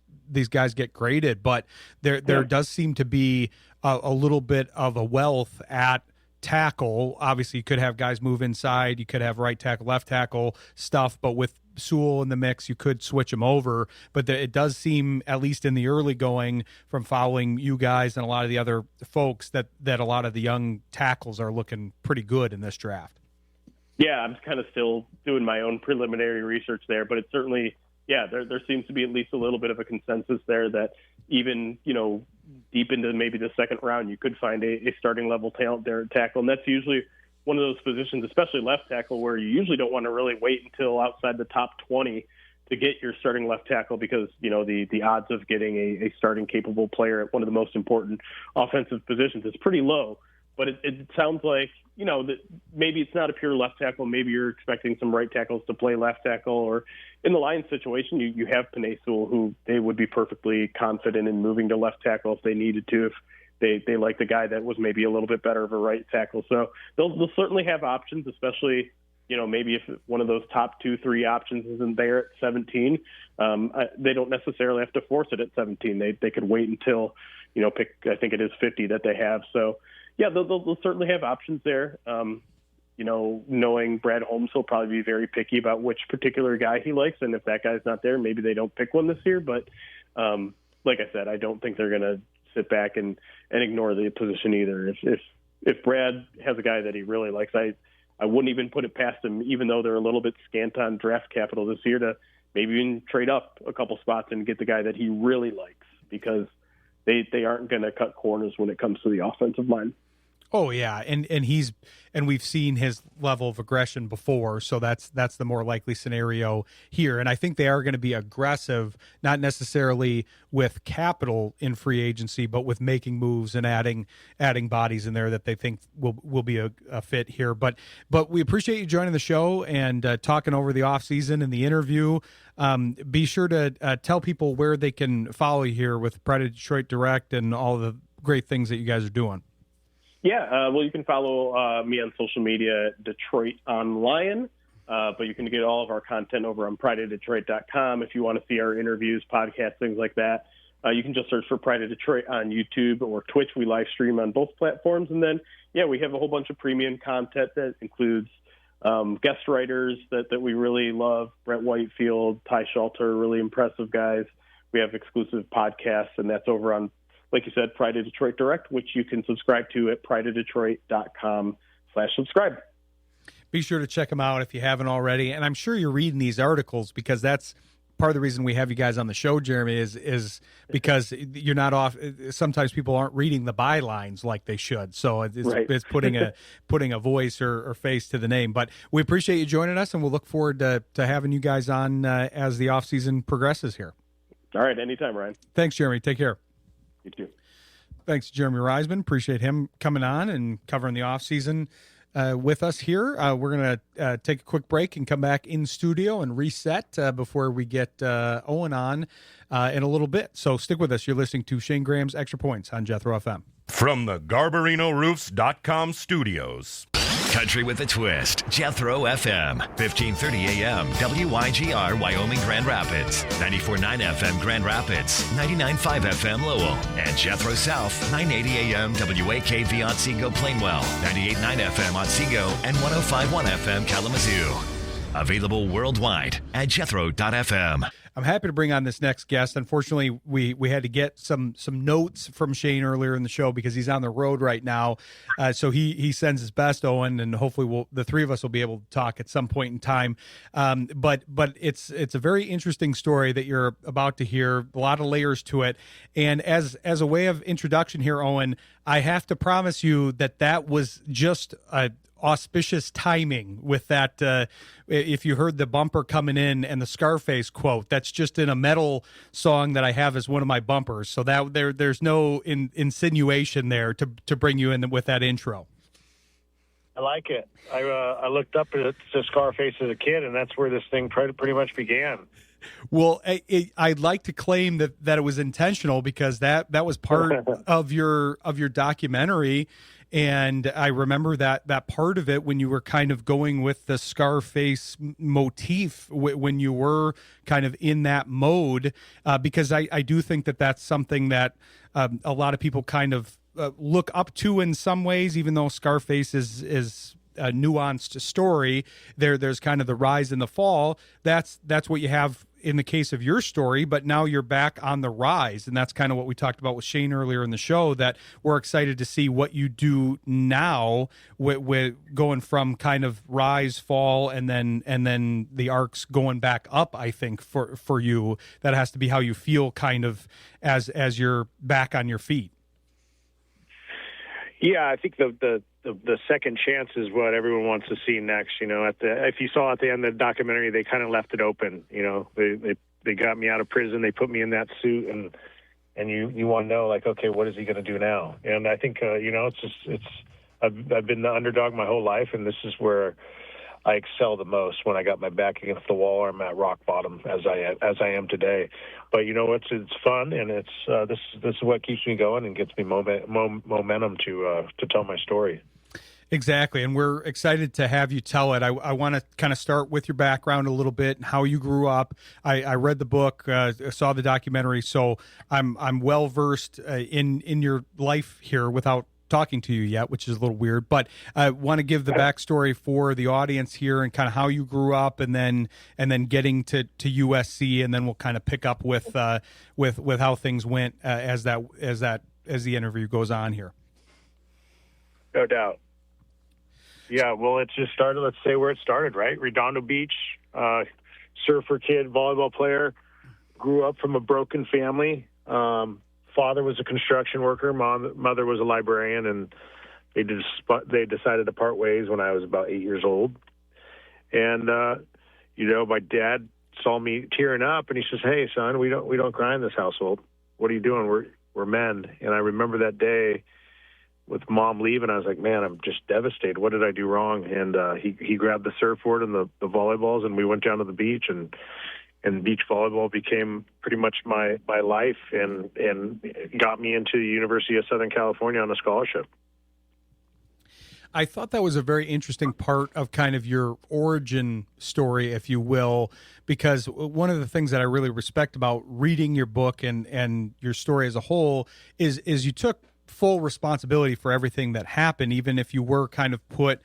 guys get graded, but there does seem to be a little bit of a wealth at tackle. Obviously, you could have guys move inside. You could have right tackle, left tackle stuff, but with Sewell in the mix, you could switch them over. But it does seem, at least in the early going, from following you guys and a lot of the other folks, that a lot of the young tackles are looking pretty good in this draft. Yeah, I'm kind of still doing my own preliminary research there, but it's certainly, there seems to be at least a little bit of a consensus there that even, deep into maybe the second round, you could find a starting level talent there at tackle. And that's usually one of those positions, especially left tackle, where you usually don't want to really wait until outside the top 20 to get your starting left tackle because, the odds of getting a starting capable player at one of the most important offensive positions is pretty low. But it sounds like, that maybe it's not a pure left tackle. Maybe you're expecting some right tackles to play left tackle, or in the Lions situation, you have Penei Sewell, who they would be perfectly confident in moving to left tackle if they needed to, if they like the guy that was maybe a little bit better of a right tackle. So they'll certainly have options, especially, maybe if one of those top 2-3 options isn't there at 17. They don't necessarily have to force it at 17. They could wait until, pick, I think it is 50 that they have. So, yeah, they'll certainly have options there. Knowing Brad Holmes, he'll probably be very picky about which particular guy he likes, and if that guy's not there, maybe they don't pick one this year. But like I said, I don't think they're going to sit back and ignore the position either. If Brad has a guy that he really likes, I wouldn't even put it past him, even though they're a little bit scant on draft capital this year, to maybe even trade up a couple spots and get the guy that he really likes, because they aren't going to cut corners when it comes to the offensive line. Oh yeah, and we've seen his level of aggression before, so that's the more likely scenario here. And I think they are going to be aggressive, not necessarily with capital in free agency, but with making moves and adding bodies in there that they think will be a fit here. But we appreciate you joining the show and talking over the offseason and the interview. Be sure to tell people where they can follow you here with Pride of Detroit Direct and all the great things that you guys are doing. Yeah, well, you can follow me on social media at Detroit on Lion, but you can get all of our content over on prideofdetroit.com. If you want to see our interviews, podcasts, things like that, you can just search for Pride of Detroit on YouTube or Twitch. We live stream on both platforms. And then, we have a whole bunch of premium content that includes guest writers that we really love. Brent Whitefield, Ty Shelter, really impressive guys. We have exclusive podcasts, and that's over on, like you said, Pride of Detroit Direct, which you can subscribe to at prideofdetroit.com/subscribe. Be sure to check them out if you haven't already. And I'm sure you're reading these articles, because that's part of the reason we have you guys on the show, Jeremy, is because you're not off. Sometimes people aren't reading the bylines like they should. So it's putting a voice or face to the name. But we appreciate you joining us, and we'll look forward to having you guys on as the offseason progresses here. All right. Anytime, Ryan. Thanks, Jeremy. Take care. You too. Thanks, Jeremy Reisman. Appreciate him coming on and covering the offseason with us here. We're going to take a quick break and come back in studio and reset before we get Owen on in a little bit. So stick with us. You're listening to Shayne Graham's Extra Points on Jethro FM. From the GarbarinoRoofs.com studios. Country with a twist. Jethro FM. 1530 AM. WYGR Wyoming Grand Rapids. 94.9 FM Grand Rapids. 99.5 FM Lowell. And Jethro South. 980 AM WAKV Otsego Plainwell. 98.9 FM Otsego. And 105.1 FM Kalamazoo. Available worldwide at jethro.fm. I'm happy to bring on this next guest. Unfortunately, we had to get some notes from Shayne earlier in the show because he's on the road right now. So he sends his best, Owen, and hopefully the three of us will be able to talk at some point in time. But it's a very interesting story that you're about to hear. A lot of layers to it. And as a way of introduction here, Owen, I have to promise you that was just a auspicious timing with that. If you heard the bumper coming in and the Scarface quote, that's that's just in a metal song that I have as one of my bumpers. So that there's no insinuation there to bring you in with that intro. I like it. I looked up at Scarface as a kid, and that's where this thing pretty much began. Well, I'd like to claim that it was intentional, because that was part of your documentary. And I remember that part of it when you were kind of going with the Scarface motif when you were kind of in that mode, because I do think that that's something that a lot of people kind of look up to in some ways, even though Scarface is a nuanced story. There's kind of the rise and the fall. That's what you have in the case of your story, but now you're back on the rise. And that's kind of what we talked about with Shayne earlier in the show, that we're excited to see what you do now with going from kind of rise, fall, and then the arcs going back up. I think for you, that has to be how you feel kind of as you're back on your feet. Yeah, I think the second chance is what everyone wants to see next. If you saw at the end of the documentary, they kind of left it open. They got me out of prison, they put me in that suit, and you want to know, like, okay, what is he going to do now? And I think I've been the underdog my whole life, and this is where I excel the most, when I got my back against the wall, or I'm at rock bottom as I am today. But it's fun, and it's this is what keeps me going and gets me momentum to tell my story. Exactly, and we're excited to have you tell it. I want to kind of start with your background a little bit and how you grew up. I read the book, saw the documentary, so I'm well versed in your life here without talking to you yet, which is a little weird. But I want to give the backstory for the audience here and kind of how you grew up, and then getting to USC, and then we'll kind of pick up with how things went as the interview goes on here. No doubt. Yeah, well, it just started, let's say where it started, right? Redondo Beach, surfer kid, volleyball player, grew up from a broken family. Father was a construction worker, mother was a librarian, and they decided to part ways when I was about 8 years old. And, my dad saw me tearing up, and he says, "Hey, son, we don't cry in this household. What are you doing? We're men." And I remember that day with Mom leaving, I was like, man, I'm just devastated. What did I do wrong? And he grabbed the surfboard and the volleyballs, and we went down to the beach, and beach volleyball became pretty much my life, and got me into the University of Southern California on a scholarship. I thought that was a very interesting part of kind of your origin story, if you will, because one of the things that I really respect about reading your book and your story as a whole is you took full responsibility for everything that happened, even if you were kind of put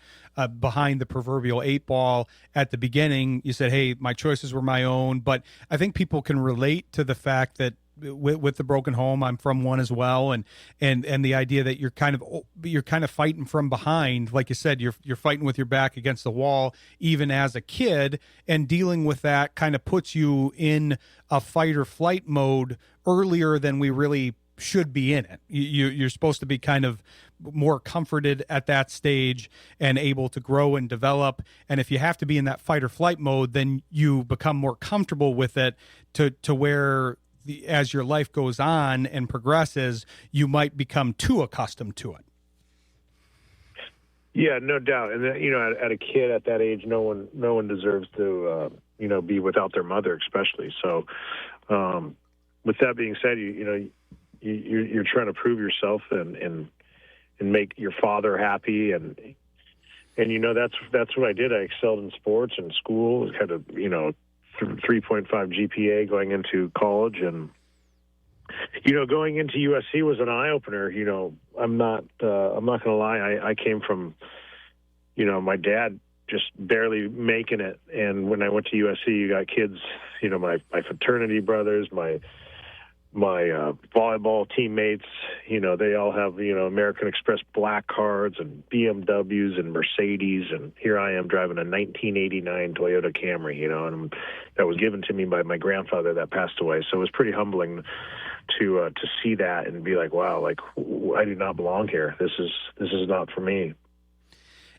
behind the proverbial 8 ball at the beginning. You said, hey, my choices were my own. But I think people can relate to the fact that with the broken home, I'm from one as well, and the idea that you're kind of fighting from behind, like you said, you're fighting with your back against the wall even as a kid, and dealing with that kind of puts you in a fight or flight mode earlier than we really should be in it. You're supposed to be kind of more comforted at that stage and able to grow and develop. And if you have to be in that fight or flight mode, then you become more comfortable with it to where as your life goes on and progresses, you might become too accustomed to it. Yeah, no doubt. And at a kid at that age, no one deserves to be without their mother, especially. So, with that being said, you're trying to prove yourself and make your father happy, and that's what I did. I excelled in sports and school. Had a 3.5 GPA going into college, and going into USC was an eye opener. I'm not going to lie. I came from my dad just barely making it, and when I went to USC, you got kids. My fraternity brothers, my volleyball teammates, they all have, American Express black cards and BMWs and Mercedes. And here I am driving a 1989 Toyota Camry, and that was given to me by my grandfather that passed away. So it was pretty humbling to see that and be like, wow, like I do not belong here. This is not for me.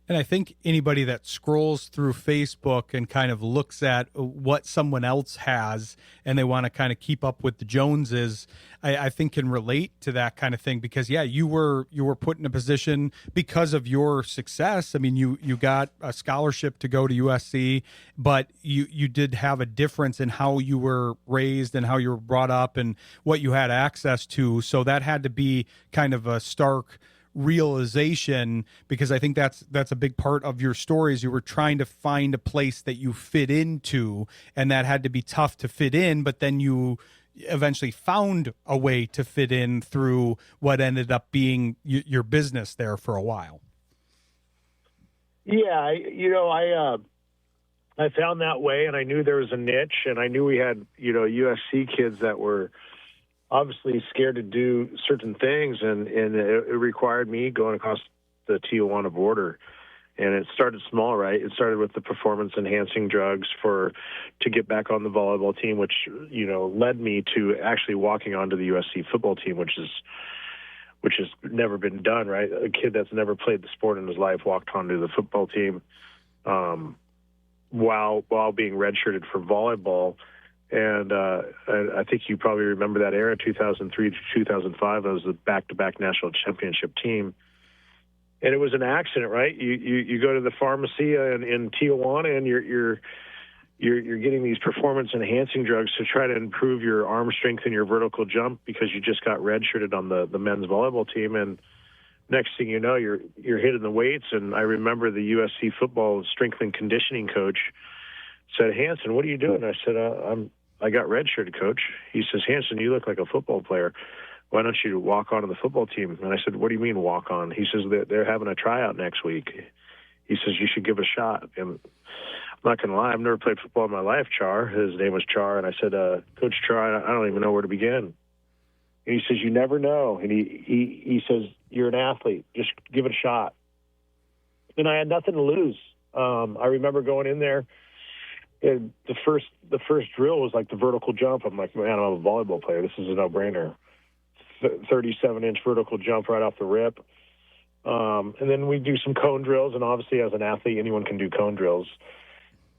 And I think anybody that scrolls through Facebook and kind of looks at what someone else has and they want to kind of keep up with the Joneses, I think can relate to that kind of thing because, yeah, you were put in a position because of your success. I mean, you got a scholarship to go to USC, but you did have a difference in how you were raised and how you were brought up and what you had access to. So that had to be kind of a stark realization, because I think that's a big part of your stories. You were trying to find a place that you fit into, and that had to be tough to fit in, but then you eventually found a way to fit in through what ended up being your business there for a while. Yeah, I found that way, and I knew there was a niche, and I knew we had, USC kids that were obviously scared to do certain things, and it required me going across the Tijuana border. And it started small, right? It started with the performance-enhancing drugs to get back on the volleyball team, which, led me to actually walking onto the USC football team, which has never been done, right? A kid that's never played the sport in his life walked onto the football team while being redshirted for volleyball. And I think you probably remember that era, 2003 to 2005. I was the back-to-back national championship team. And it was an accident, right? You go to the pharmacy in Tijuana, and you're getting these performance-enhancing drugs to try to improve your arm strength and your vertical jump because you just got redshirted on the men's volleyball team. And next thing you know, you're hitting the weights. And I remember the USC football strength and conditioning coach said, "Hanson, what are you doing?" I said, I got redshirted, coach. He says, "Hanson, you look like a football player. Why don't you walk on to the football team?" And I said, "What do you mean walk on?" He says, "They're having a tryout next week." He says, "You should give it a shot." And I'm not going to lie, I've never played football in my life, Char. His name was Char. And I said, "Coach Char, I don't even know where to begin." And he says, "You never know." And he says, "You're an athlete. Just give it a shot." And I had nothing to lose. I remember going in there, and the first drill was like the vertical jump. I'm like, man, I'm a volleyball player. This is a no-brainer. 37-inch vertical jump right off the rip. And then we do some cone drills, and obviously as an athlete, anyone can do cone drills.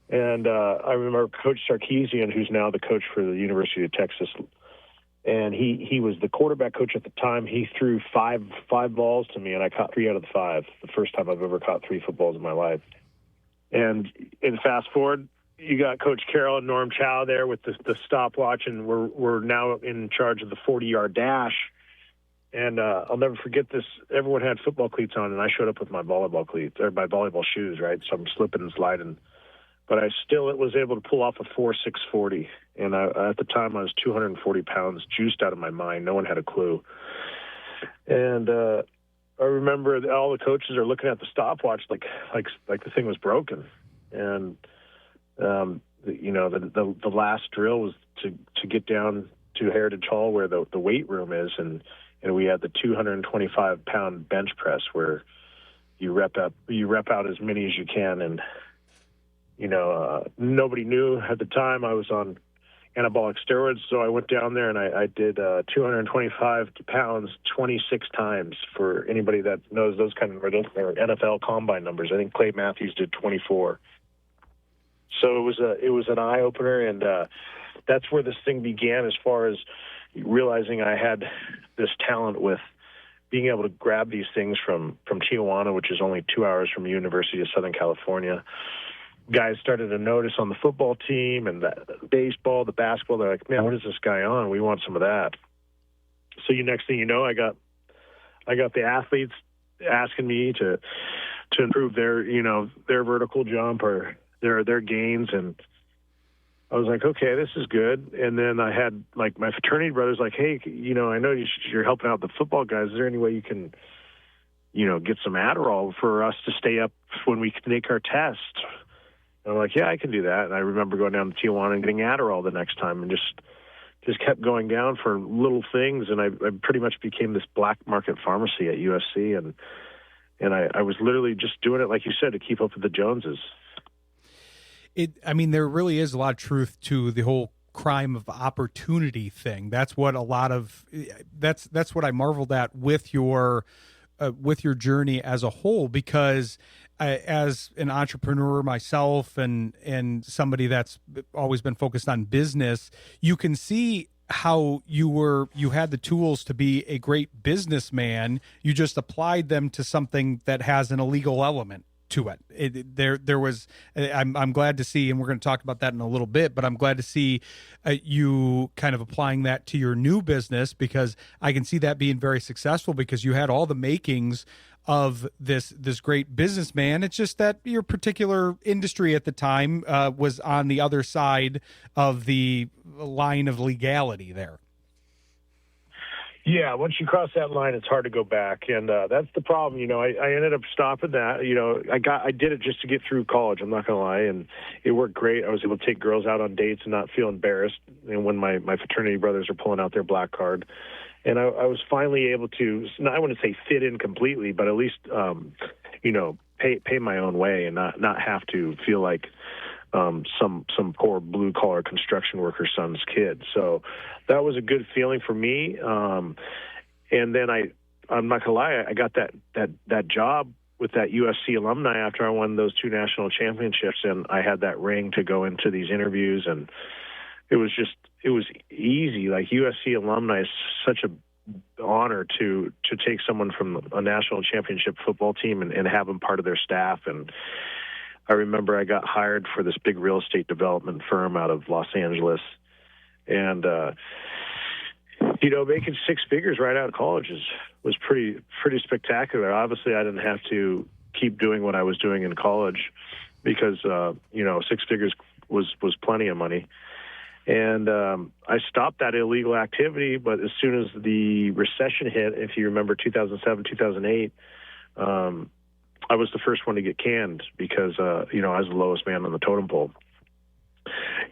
And I remember Coach Sarkeesian, who's now the coach for the University of Texas, and he was the quarterback coach at the time. He threw five balls to me, and I caught 3 out of the 5, the first time I've ever caught 3 footballs in my life. And fast forward, you got Coach Carroll and Norm Chow there with the stopwatch, and we're now in charge of the 40-yard dash. And I'll never forget this. Everyone had football cleats on, and I showed up with my volleyball cleats, or my volleyball shoes, right? So I'm slipping and sliding. But I still was able to pull off a 4.640. And at the time, I was 240 pounds, juiced out of my mind. No one had a clue. And I remember all the coaches are looking at the stopwatch like the thing was broken. And the last drill was to get down to Heritage Hall where the weight room is, and we had the 225-pound bench press where you rep out as many as you can. And nobody knew at the time I was on anabolic steroids, so I went down there and I did 225 pounds 26 times. For anybody that knows those kind of NFL combine numbers, I think Clay Matthews did 24. So it was an eye opener, and that's where this thing began. As far as realizing I had this talent with being able to grab these things from Tijuana, which is only 2 hours from the University of Southern California. Guys started to notice on the football team and the baseball, the basketball. They're like, "Man, what is this guy on? We want some of that." So next thing you know, I got the athletes asking me to improve their vertical jump or their gains, and I was like, okay, this is good. And then I had like my fraternity brothers like, "Hey, I know you're helping out the football guys. Is there any way you can, get some Adderall for us to stay up when we make our test?" And I'm like, "Yeah, I can do that." And I remember going down to Tijuana and getting Adderall the next time, and just kept going down for little things. And I pretty much became this black market pharmacy at USC, and I was literally just doing it, like you said, to keep up with the Joneses. There really is a lot of truth to the whole crime of opportunity thing. That's what that's what I marveled at with your journey as a whole, because as an entrepreneur myself and somebody that's always been focused on business, you can see how you had the tools to be a great businessman. You just applied them to something that has an illegal element to it. There was, I'm glad to see, and we're going to talk about that in a little bit, but I'm glad to see you kind of applying that to your new business, because I can see that being very successful, because you had all the makings of this great businessman. It's just that your particular industry at the time was on the other side of the line of legality there. Yeah, once you cross that line, it's hard to go back, and that's the problem. I ended up stopping that. I did it just to get through college. I'm not gonna lie, and it worked great. I was able to take girls out on dates and not feel embarrassed. And when my fraternity brothers are pulling out their black card, and I was finally able to, I wouldn't say fit in completely, but at least pay my own way and not have to feel like some poor blue collar construction worker son's kid. So that was a good feeling for me. And then I'm not gonna lie, I got that job with that USC alumni after I won those 2 national championships, and I had that ring to go into these interviews, and it was easy. Like, USC alumni is such a honor to take someone from a national championship football team and have them part of their staff. And I remember I got hired for this big real estate development firm out of Los Angeles, and making 6 figures right out of college was pretty spectacular. Obviously, I didn't have to keep doing what I was doing in college, because 6 figures was plenty of money. And I stopped that illegal activity, but as soon as the recession hit, if you remember 2007, 2008, I was the first one to get canned, because, I was the lowest man on the totem pole.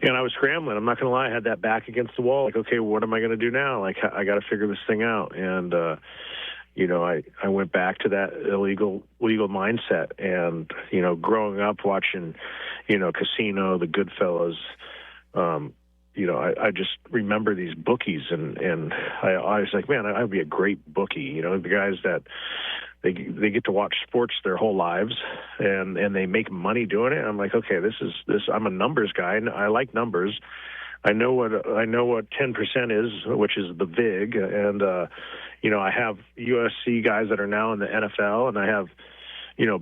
And I was scrambling. I'm not going to lie. I had that back against the wall. Like, okay, what am I going to do now? Like, I got to figure this thing out. And, I went back to that legal mindset. And, growing up watching, Casino, the Goodfellas, I just remember these bookies, and I was like, man, I'd be a great bookie. The guys that they get to watch sports their whole lives, and they make money doing it. I'm like, okay, this. I'm a numbers guy, and I like numbers. I know what 10% is, which is the VIG, and I have USC guys that are now in the NFL, and I have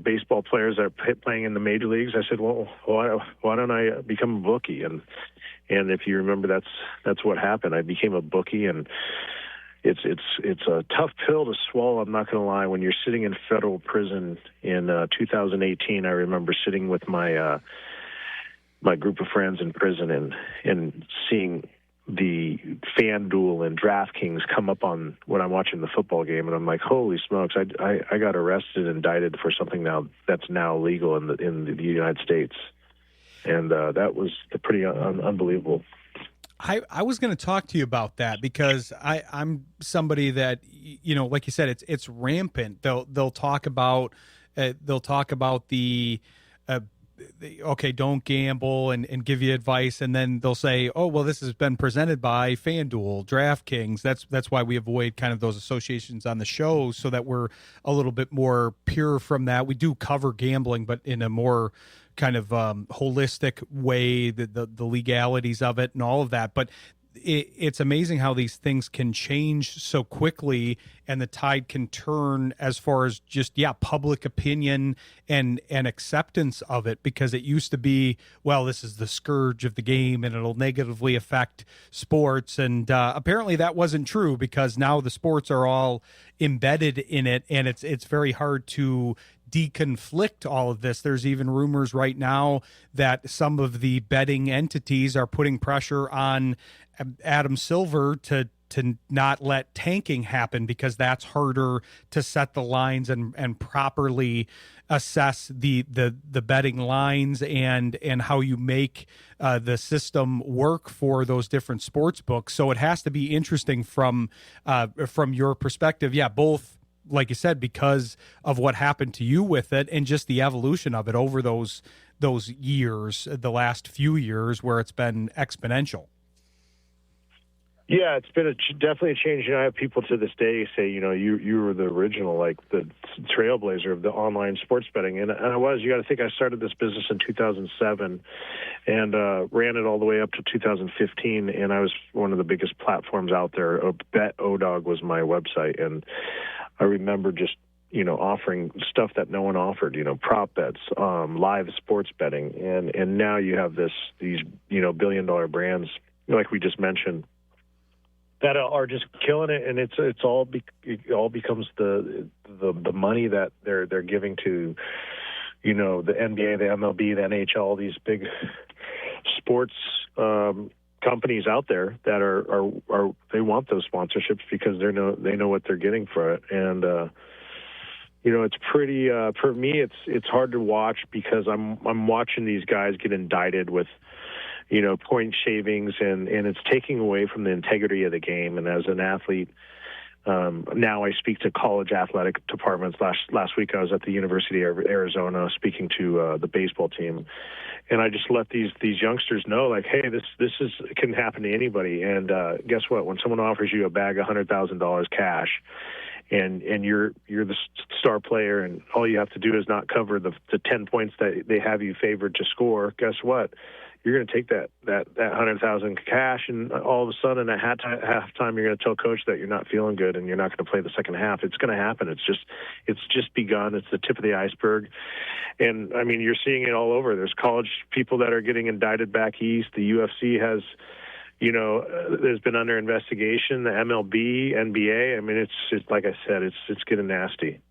baseball players that are playing in the major leagues. I said, well, why don't I become a bookie? And if you remember, that's what happened. I became a bookie, and it's a tough pill to swallow. I'm not going to lie. When you're sitting in federal prison in 2018, I remember sitting with my group of friends in prison and seeing the FanDuel and DraftKings come up on when I'm watching the football game, and I'm like, holy smokes! I got arrested and indicted for something that's now legal in the United States. And that was pretty unbelievable. I was going to talk to you about that, because I'm somebody that, like you said, it's rampant. They'll talk about the okay, don't gamble and give you advice, and then they'll say, oh, well, this has been presented by FanDuel, DraftKings. That's why we avoid kind of those associations on the show, so that we're a little bit more pure from that. We do cover gambling, but in a more kind of holistic way, the legalities of it and all of that. But it's amazing how these things can change so quickly, and the tide can turn as far as just public opinion and acceptance of it, because it used to be, well, this is the scourge of the game and it'll negatively affect sports, and apparently that wasn't true, because now the sports are all embedded in it, and it's very hard to deconflict all of this. There's even rumors right now that some of the betting entities are putting pressure on Adam Silver to not let tanking happen, because that's harder to set the lines and properly assess the betting lines and how you make the system work for those different sports books. So it has to be interesting from your perspective. Yeah, both, like you said, because of what happened to you with it, and just the evolution of it over those years, the last few years, where it's been exponential. Yeah, it's been definitely a change. I have people to this day say, you were the original, like the trailblazer of the online sports betting. And I was. You got to think I started this business in 2007 and ran it all the way up to 2015. And I was one of the biggest platforms out there. Bet ODog was my website. And I remember just, offering stuff that no one offered, prop bets, live sports betting. And now you have these billion-dollar brands, like we just mentioned, that are just killing it, and it all becomes the money that they're giving to, the NBA, the MLB, the NHL, all these big sports companies out there that are they want those sponsorships because they know what they're getting for it, and it's pretty for me it's hard to watch because I'm watching these guys get indicted with point shavings, and it's taking away from the integrity of the game. And as an athlete, now I speak to college athletic departments. Last week I was at the University of Arizona speaking to the baseball team, and I just let these youngsters know, like, hey, this can happen to anybody. And guess what? When someone offers you a bag of $100,000 cash, and you're the star player, and all you have to do is not cover the 10 points that they have you favored to score, guess what? You're going to take that $100,000 cash, and all of a sudden at halftime you're going to tell coach that you're not feeling good and you're not going to play the second half. It's going to happen. It's just begun. It's the tip of the iceberg, and I mean you're seeing it all over. There's college people that are getting indicted back east. The UFC has, there's been under investigation. The MLB, NBA. I mean, it's like I said, it's getting nasty.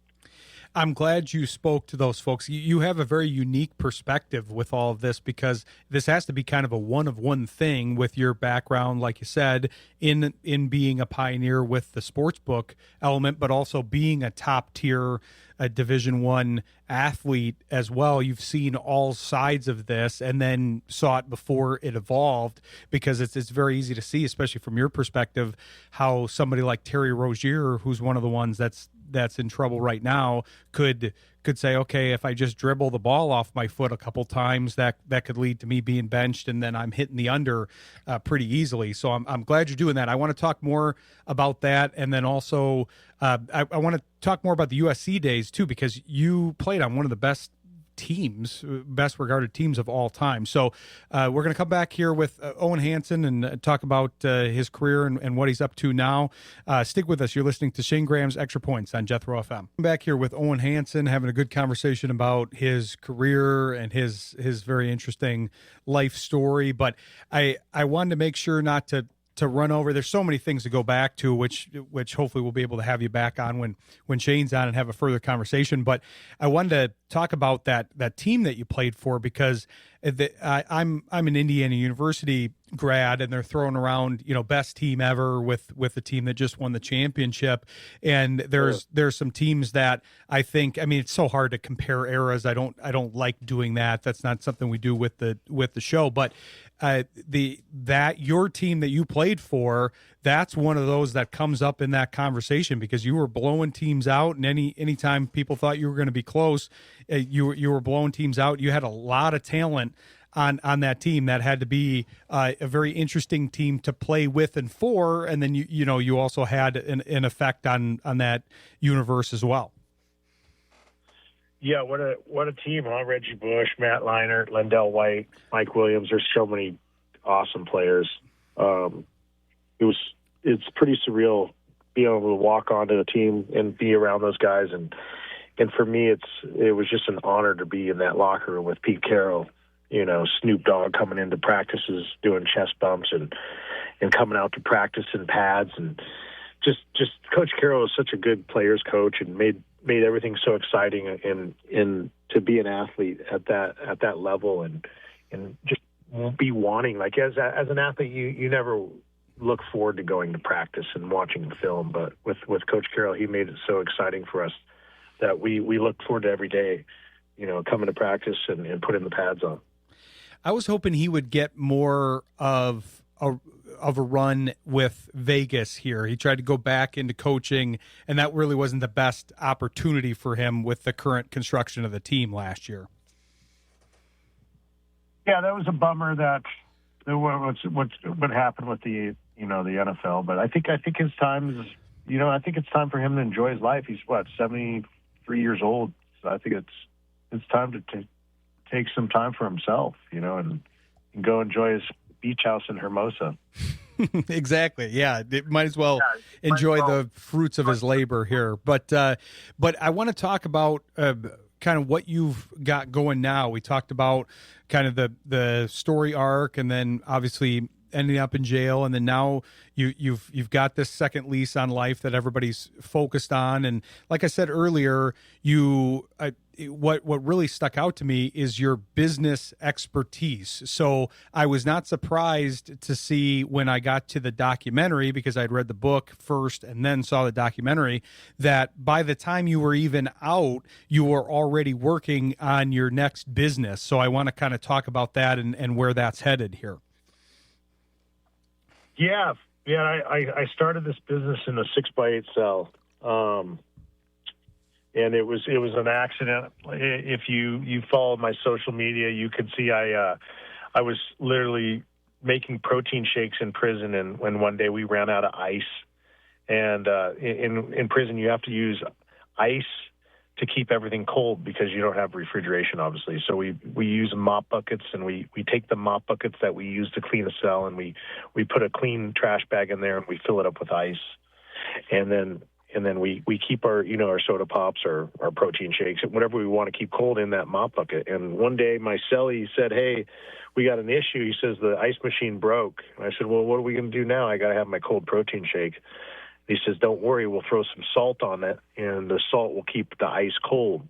I'm glad you spoke to those folks. You have a very unique perspective with all of this because this has to be kind of a one-of-one thing with your background, like you said, in being a pioneer with the sportsbook element, but also being a top-tier Division I athlete as well. You've seen all sides of this and then saw it before it evolved, because it's very easy to see, especially from your perspective, how somebody like Terry Rozier, who's one of the ones that's in trouble right now, could say, okay, if I just dribble the ball off my foot a couple times, that could lead to me being benched, and then I'm hitting the under pretty easily. So I'm glad you're doing that. I want to talk more about that, and then also I want to talk more about the USC days too, because you played on one of the best regarded teams of all time. So we're going to come back here with Owen Hanson and talk about his career and what he's up to now. Stick with us. You're listening to Shayne Graham's Extra Points on Jethro FM. I'm back here with Owen Hanson, having a good conversation about his career and his very interesting life story. But I wanted to make sure not to run over. There's so many things to go back to, which hopefully we'll be able to have you back on when Shayne's on and have a further conversation. But I wanted to talk about that team that you played for, because I'm an Indiana University grad, and they're throwing around, best team ever with the team that just won the championship. And there's some teams that I think, I mean, it's so hard to compare eras. I don't like doing that. That's not something we do with the show. But your team that you played for, that's one of those that comes up in that conversation, because you were blowing teams out, and anytime people thought you were going to be close, you were blowing teams out. You had a lot of talent on that team. That had to be a very interesting team to play with and for, and then you also had an effect on that universe as well. Yeah, what a team, huh? Reggie Bush, Matt Leinart, Lendell White, Mike Williams. There's so many awesome players. It's pretty surreal being able to walk onto the team and be around those guys, and for me it was just an honor to be in that locker room with Pete Carroll, Snoop Dogg coming into practices doing chest bumps and coming out to practice in pads, and just Coach Carroll is such a good players coach and made everything so exciting, and to be an athlete at that level and just be wanting, like as an athlete you never look forward to going to practice and watching the film, but with Coach Carroll, he made it so exciting for us that we looked forward to every day, coming to practice and putting the pads on. I was hoping he would get more of a run with Vegas here. He tried to go back into coaching, and that really wasn't the best opportunity for him with the current construction of the team last year. Yeah, that was a bummer that what happened with the the NFL. But I think his time is, I think it's time for him to enjoy his life. He's 73 years old. So I think it's time to take some time for himself, and go enjoy his beach house in Hermosa. Exactly. Yeah. It might as well enjoy the fruits of his labor here. But I want to talk about kind of what you've got going now. We talked about kind of the story arc, and then obviously ending up in jail, and then now you've got this second lease on life that everybody's focused on. And like I said earlier, what really stuck out to me is your business expertise. So I was not surprised to see when I got to the documentary, because I'd read the book first and then saw the documentary, that by the time you were even out, you were already working on your next business. So I want to kind of talk about that and where that's headed here. Yeah. I started this business in a 6x8 cell. And it was an accident. If you follow my social media, you could see I was literally making protein shakes in prison, and when one day we ran out of ice. And in prison, you have to use ice to keep everything cold because you don't have refrigeration, obviously. So we use mop buckets, and we take the mop buckets that we use to clean a cell, and we put a clean trash bag in there, and we fill it up with ice. And then we keep our soda pops or our protein shakes, whatever we want to keep cold, in that mop bucket. And one day my cellie said, "Hey, we got an issue." He says, "The ice machine broke." And I said, "Well, what are we going to do now? I got to have my cold protein shake." He says, "Don't worry, we'll throw some salt on it, and the salt will keep the ice cold."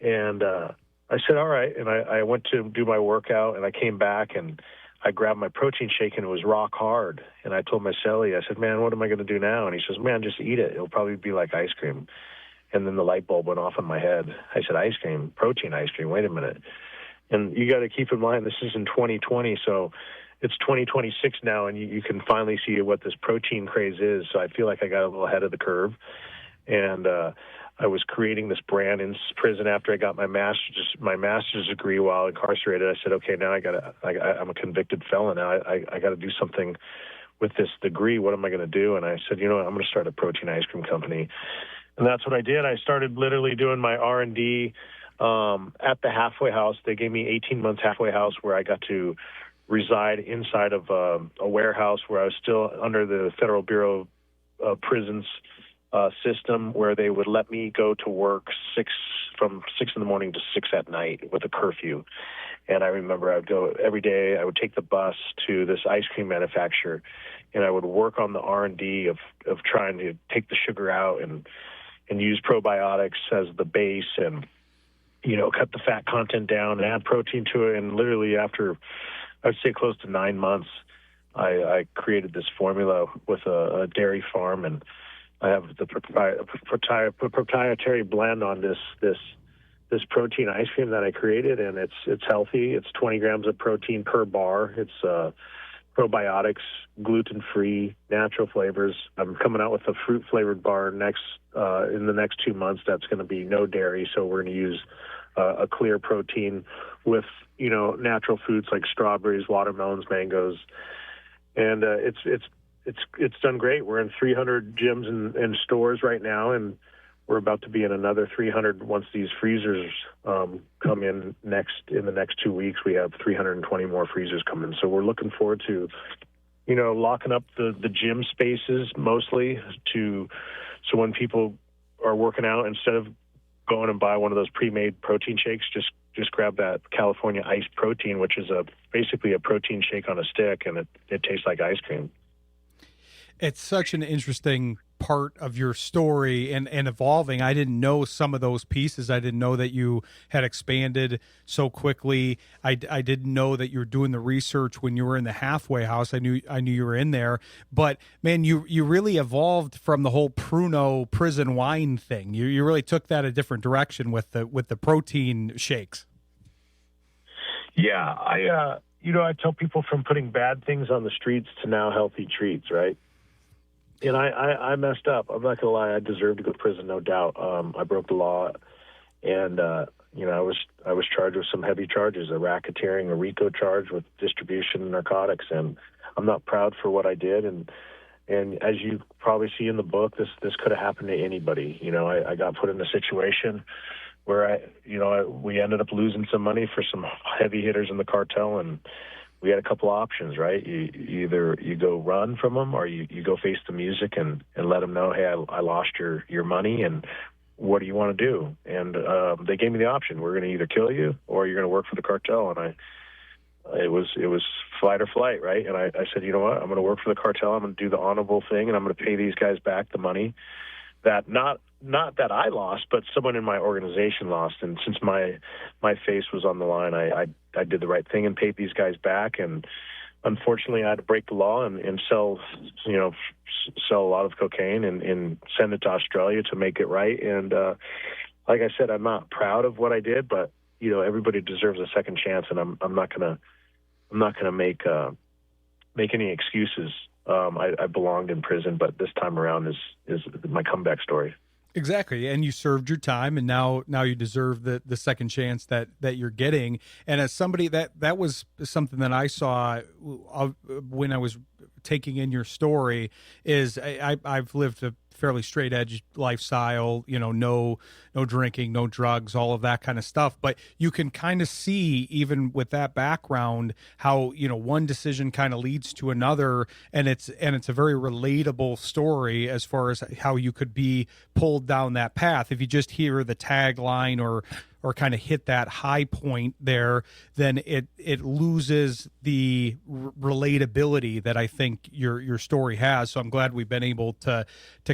And I said, "All right." And I went to do my workout, and I came back, and I grabbed my protein shake, and it was rock hard. And I told my cellie, I said, "Man, what am I going to do now?" And he says, "Man, just eat it. It'll probably be like ice cream." And then the light bulb went off in my head. I said, "Ice cream, protein ice cream, wait a minute." And you got to keep in mind, this is in 2020, so it's 2026 now, and you can finally see what this protein craze is. So I feel like I got a little ahead of the curve. And I was creating this brand in prison after I got my master's degree while incarcerated. I said, "Okay, now I'm a convicted felon. Now I got to do something with this degree. What am I going to do?" And I said, "I'm going to start a protein ice cream company." And that's what I did. I started literally doing my R&D at the halfway house. They gave me 18 months halfway house where I got to reside inside of a warehouse where I was still under the Federal Bureau of Prisons system, where they would let me go to work from 6 in the morning to 6 at night with a curfew. And I remember I'd go every day. I would take the bus to this ice cream manufacturer, and I would work on the R&D of trying to take the sugar out and use probiotics as the base, and cut the fat content down and add protein to it. And literally after, I'd say close to 9 months, I created this formula with a dairy farm, and I have the proprietary blend on this protein ice cream that I created, and it's healthy. It's 20 grams of protein per bar. It's probiotics, gluten-free, natural flavors. I'm coming out with a fruit-flavored bar in the next 2 months. That's going to be no dairy, so we're going to use a clear protein with natural fruits like strawberries, watermelons, mangoes, and it's done great. We're in 300 gyms and stores right now, and we're about to be in another 300 once these freezers come in the next 2 weeks. We have 320 more freezers coming, so we're looking forward to locking up the gym spaces mostly so when people are working out, instead of going and buy one of those pre-made protein shakes, just grab that California iced protein, which is basically a protein shake on a stick, and it tastes like ice cream. It's such an interesting part of your story and evolving. I didn't know some of those pieces. I didn't know that you had expanded so quickly. I didn't know that you were doing the research when you were in the halfway house. I knew you were in there, but man, you really evolved from the whole Pruno prison wine thing. You really took that a different direction with the protein shakes. Yeah, I tell people, from putting bad things on the streets to now healthy treats, right? And I messed up. I'm not gonna lie. I deserved to go to prison, no doubt. I broke the law, and I was charged with some heavy charges: a racketeering, a RICO charge with distribution of narcotics, and I'm not proud for what I did. And as you probably see in the book, this could have happened to anybody. I got put in a situation where we ended up losing some money for some heavy hitters in the cartel, and we had a couple options, right? Either you go run from them, or you go face the music and let them know, hey, I lost your money, and what do you want to do? And they gave me the option. We're going to either kill you or you're going to work for the cartel. And it was fight or flight, right? And I said, you know what? I'm going to work for the cartel. I'm going to do the honorable thing, and I'm going to pay these guys back the money that not that I lost, but someone in my organization lost. And since my face was on the line, I did the right thing and paid these guys back. And unfortunately, I had to break the law and sell a lot of cocaine and send it to Australia to make it right. And like I said, I'm not proud of what I did, but everybody deserves a second chance, and I'm not gonna make any excuses. I belonged in prison, but this time around is my comeback story. Exactly. And you served your time, and now you deserve the second chance that you're getting. And as somebody that was something that I saw when I was taking in your story, is I've lived a fairly straight edge lifestyle, no drinking, no drugs, all of that kind of stuff. But you can kind of see, even with that background, how, one decision kind of leads to another. And it's a very relatable story as far as how you could be pulled down that path. If you just hear the tagline or kind of hit that high point there, then it loses the relatability that I think your story has. So I'm glad we've been able to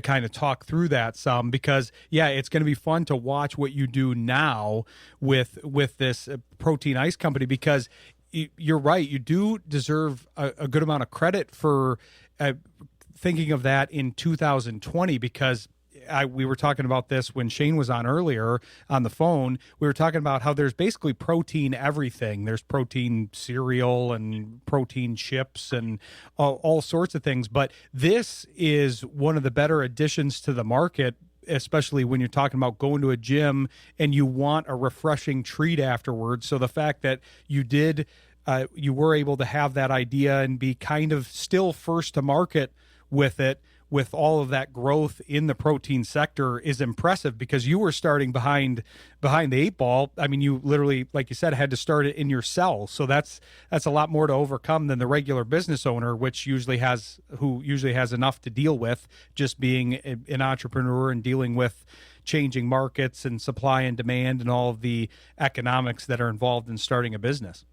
kind of talk through that some, because it's going to be fun to watch what you do now with this protein ice company, because you're right, you do deserve a good amount of credit for thinking of that in 2020, because we were talking about this when Shayne was on earlier on the phone. We were talking about how there's basically protein everything. There's protein cereal and protein chips and all sorts of things. But this is one of the better additions to the market, especially when you're talking about going to a gym and you want a refreshing treat afterwards. So the fact that you were able to have that idea and be kind of still first to market with it, with all of that growth in the protein sector, is impressive, because you were starting behind the eight ball. I mean, you literally, like you said, had to start it in your cell. So that's a lot more to overcome than the regular business owner, who usually has enough to deal with, just being an entrepreneur and dealing with changing markets and supply and demand and all of the economics that are involved in starting a business.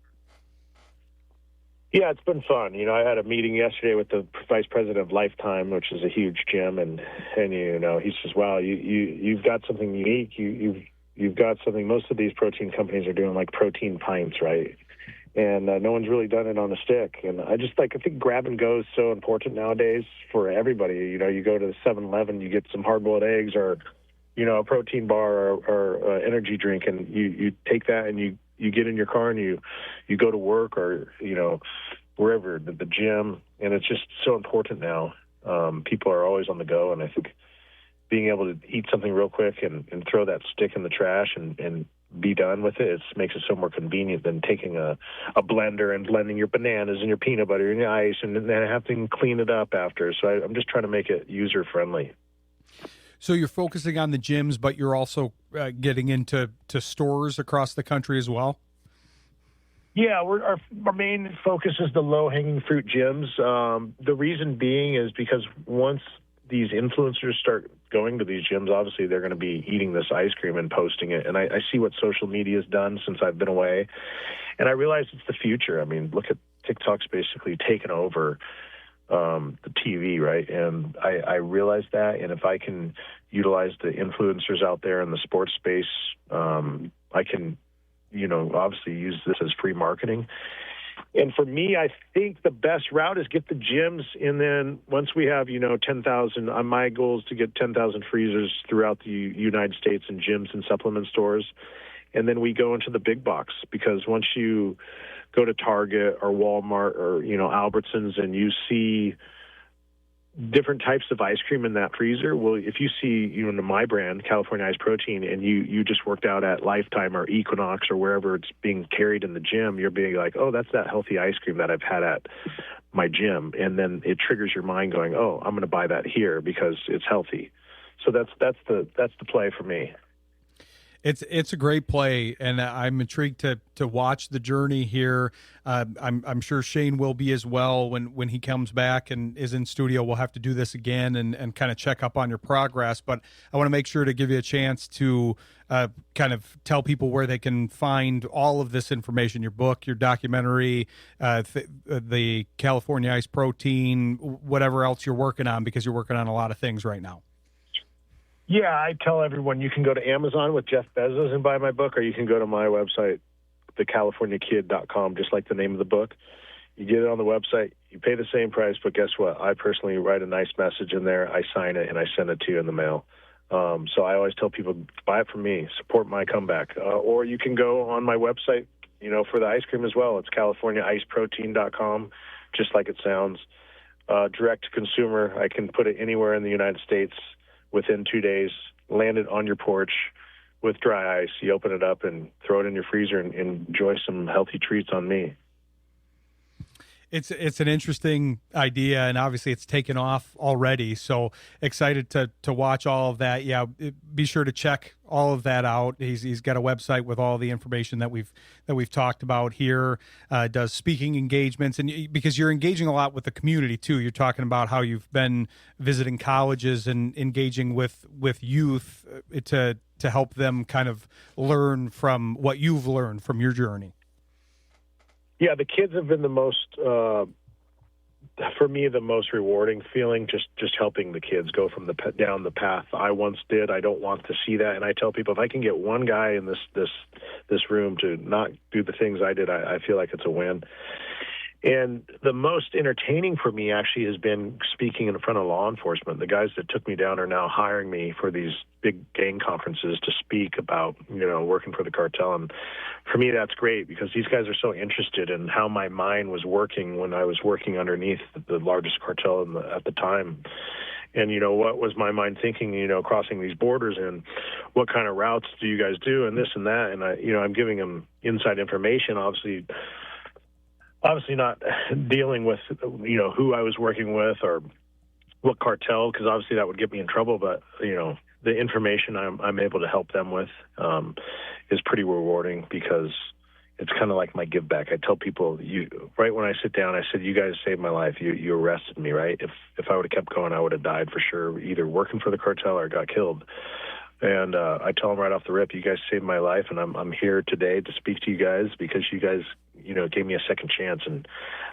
Yeah, it's been fun. I had a meeting yesterday with the vice president of Lifetime, which is a huge gym, and he says, "Wow, you've got something unique. You've got something. Most of these protein companies are doing like protein pints, right? And no one's really done it on a stick. And I think grab and go is so important nowadays for everybody. You go to the 7-Eleven, you get some hard-boiled eggs or a protein bar or energy drink, and you take that and you get in your car and you go to work or, wherever, the gym. And it's just so important now. People are always on the go. And I think being able to eat something real quick and throw that stick in the trash and be done with it, makes it so more convenient than taking a blender and blending your bananas and your peanut butter and your ice and then having to clean it up after. So I'm just trying to make it user-friendly. So you're focusing on the gyms, but you're also getting into stores across the country as well? Yeah, our main focus is the low-hanging fruit gyms. The reason being is because once these influencers start going to these gyms, obviously they're going to be eating this ice cream and posting it. And I see what social media has done since I've been away. And I realize it's the future. I mean, look at TikTok's basically taken over the TV, right? And I realize that, and if I can utilize the influencers out there in the sports space, I can, obviously use this as free marketing. And for me, I think the best route is get the gyms, and then once we have, 10,000, my goal is to get 10,000 freezers throughout the United States and gyms and supplement stores, and then we go into the big box, because once you go to Target or Walmart or, Albertsons, and you see different types of ice cream in that freezer. Well, if you see, my brand, California Ice Protein, and you just worked out at Lifetime or Equinox or wherever it's being carried in the gym, you're being like, oh, that's that healthy ice cream that I've had at my gym, and then it triggers your mind going, oh, I'm going to buy that here because it's healthy. So that's the play for me. It's a great play, and I'm intrigued to watch the journey here. I'm sure Shayne will be as well when he comes back and is in studio. We'll have to do this again and kind of check up on your progress. But I want to make sure to give you a chance to kind of tell people where they can find all of this information: your book, your documentary, the California Ice Protein, whatever else you're working on, because you're working on a lot of things right now. Yeah, I tell everyone you can go to Amazon with Jeff Bezos and buy my book, or you can go to my website, thecaliforniakid.com, just like the name of the book. You get it on the website, you pay the same price, but guess what? I personally write a nice message in there, I sign it, and I send it to you in the mail. So I always tell people, buy it from me, support my comeback. Or you can go on my website, for the ice cream as well. It's californiaiceprotein.com, just like it sounds. Direct to consumer, I can put it anywhere in the United States within 2 days, land it on your porch with dry ice. You open it up and throw it in your freezer and enjoy some healthy treats on me. It's an interesting idea, and obviously it's taken off already. So excited to watch all of that. Yeah, be sure to check all of that out. He's got a website with all the information that we've talked about here. Does speaking engagements, and because you're engaging a lot with the community too. You're talking about how you've been visiting colleges and engaging with youth to help them kind of learn from what you've learned from your journey. Yeah, the kids have been the most, for me, the most rewarding feeling, just helping the kids go from down the path I once did. I don't want to see that. And I tell people, if I can get one guy in this room to not do the things I did, I feel like it's a win. And the most entertaining for me actually has been speaking in front of law enforcement. The guys that took me down are now hiring me for these big gang conferences to speak about, working for the cartel. And for me, that's great because these guys are so interested in how my mind was working when I was working underneath the largest cartel at the time. And, what was my mind thinking, crossing these borders, and what kind of routes do you guys do, and this and that. And I'm giving them inside information, obviously not dealing with, who I was working with or what cartel, because obviously that would get me in trouble. But, the information I'm able to help them with is pretty rewarding because it's kind of like my give back. I tell people, right when I sit down, I said, you guys saved my life. You arrested me, right? If I would have kept going, I would have died for sure, either working for the cartel or got killed. And I tell them right off the rip, you guys saved my life, and I'm here today to speak to you guys because you guys, gave me a second chance. And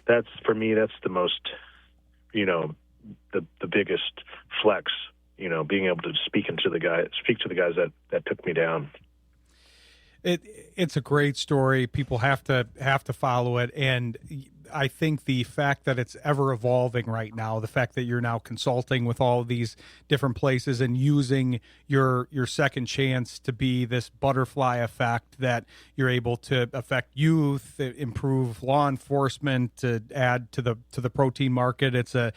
that's, for me, that's the most, the biggest flex, being able to speak to the guys that took me down. It's a great story. People have to follow it, and I think the fact that it's ever evolving right now, the fact that you're now consulting with all of these different places and using your second chance to be this butterfly effect, that you're able to affect youth, improve law enforcement, to add to the protein market. It's a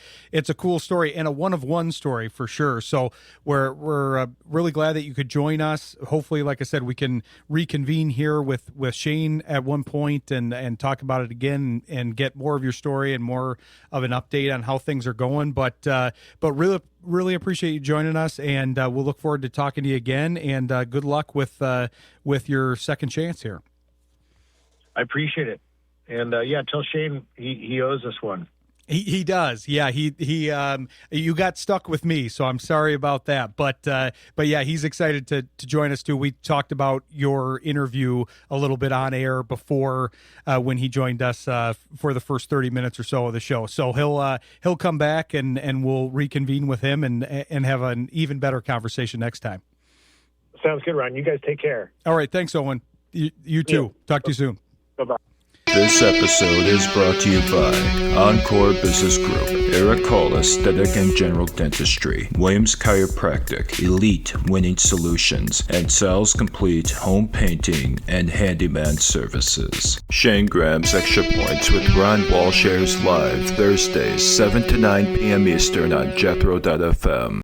cool story and a one-of-one story for sure. So we're really glad that you could join us. Hopefully, like I said, we can reconvene here with Shayne at one point and talk about it again and get more of your story and more of an update on how things are going. But really appreciate you joining us, and we'll look forward to talking to you again. And good luck with your second chance here. I appreciate it, and tell Shayne he owes us one. He does. Yeah, he you got stuck with me, so I'm sorry about that. But yeah, he's excited to join us too. We talked about your interview a little bit on air before when he joined us for the first 30 minutes or so of the show. So he'll come back and we'll reconvene with him and have an even better conversation next time. Sounds good, Ryan. You guys take care. All right, thanks, Owen. You too. Yeah. Talk to you soon. Bye-bye. This episode is brought to you by Encore Business Group, Ericola Aesthetic and General Dentistry, Williams Chiropractic, Elite Winning Solutions, and Sal's Complete Home Painting and Handyman Services. Shayne Graham's Extra Points with Ron Walsh airs live Thursdays, 7 to 9 p.m. Eastern on Jethro.fm.